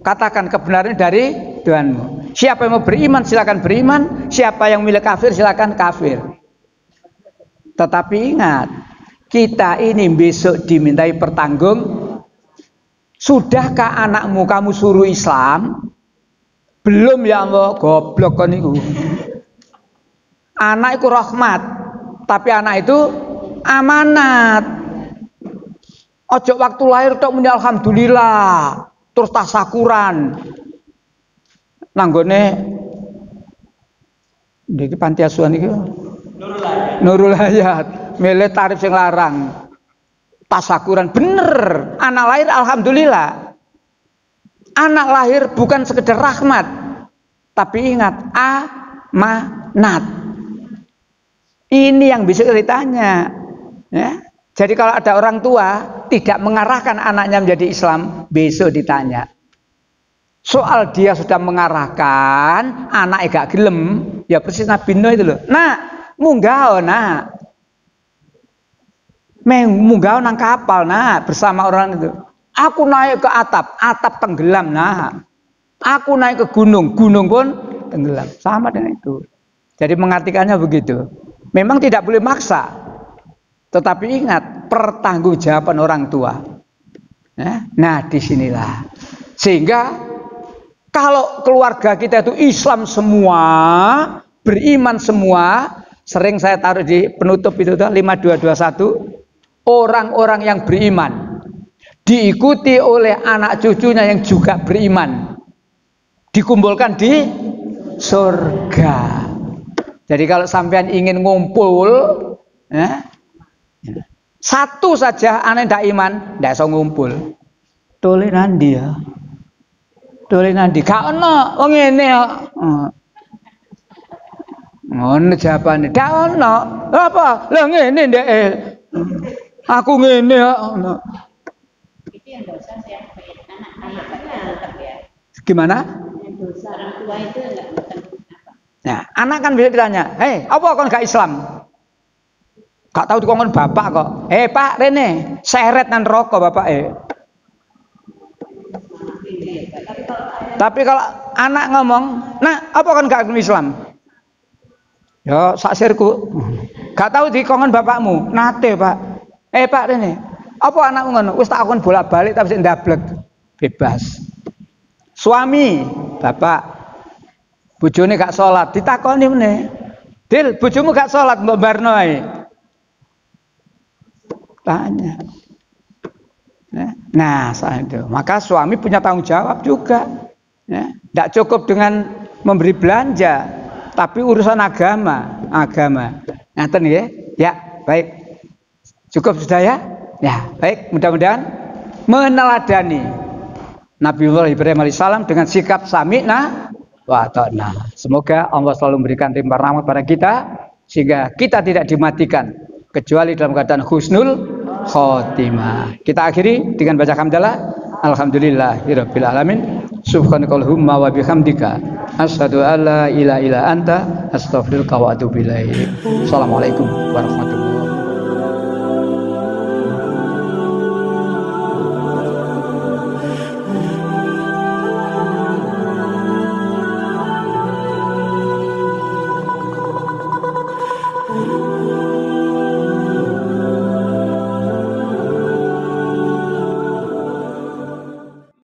Katakan kebenaran dari Tuhanmu. Siapa yang mau beriman silakan beriman, siapa yang milih kafir silakan kafir. Tetapi ingat, kita ini besok dimintai pertanggung. Sudahkah anakmu kamu suruh Islam? Belum ya Allah, goblok kon niku. Anak itu rahmat, tapi anak itu amanat. Ojo waktu lahir tok muni alhamdulillah, terus tasakuran. Nanggone niki panti asuhan iki Nurul Hayat, milih tarif yang larang. Tasakuran bener, anak lahir alhamdulillah. Anak lahir bukan sekedar rahmat, tapi ingat amanat. Ini yang bisa ditanya. Ya. Jadi kalau ada orang tua tidak mengarahkan anaknya menjadi Islam, besok ditanya. Soal dia sudah mengarahkan, anaknya gak gelem, ya persis Nabi Nuh itu loh. Nah, munggah nak. Munggah nang kapal nak bersama orang itu. Aku naik ke atap tenggelam nah. Aku naik ke gunung pun tenggelam. Sama dengan itu. Jadi mengartikannya begitu. Memang tidak boleh maksa. Tetapi ingat pertanggungjawaban orang tua. Nah disinilah. Sehingga kalau keluarga kita itu Islam semua, beriman semua, sering saya taruh di penutup itu 5221. Orang-orang yang beriman diikuti oleh anak cucunya yang juga beriman, dikumpulkan di surga. Jadi kalau sampean ingin ngumpul, satu saja anak tidak iman, tidak bisa ngumpul. Dolenan dia, dolenan dia. Kau no, oh ini ya. Ngono jawabane. Dak ono. Apa? Lah ngene ndek. Aku ngene ya. Itu yang dosa yang anak-anak tetap ya. Gimana? Yang dosa orang tua itu enggak apa. Nah, anak kan bisa ditanya, "Hei, apa kon gak Islam?" Gak tahu dikongkon bapak kok. Pak Rene, seret nang neraka bapak Tapi kalau anak ngomong, "Nah, apa kon gak Islam?" Ya, sak sirku. Gak tahu dikongkon bapakmu. Nate, Pak. Pak Rene, apa anakmu ngono? Wis tak akon bolak-balik tapi sik ndablek. Bebas. Suami, bapak. bojone gak sholat, ditakoni meneh. Dil, bojomu gak sholat mbok barno ae. Tanya. Nah, itu. Maka suami punya tanggung jawab juga. Ya, tidak cukup dengan memberi belanja, tapi urusan agama. Ngaten ya? Ya, baik. Cukup sudah ya? Ya, baik. Mudah-mudahan meneladani Nabiullah Ibrahim alaihissalam dengan sikap sami'na wa ta'na. Semoga Allah selalu memberikan limpah rahmat pada kita sehingga kita tidak dimatikan kecuali dalam keadaan husnul khotimah. Kita akhiri dengan baca hamdalah. Alhamdulillahirabbil alamin. Subhanakallahumma wa bihamdika asyhadu an la ilaha illa anta astaghfiruka wa atubu ilaik. Assalamualaikum warahmatullahi wabarakatuh.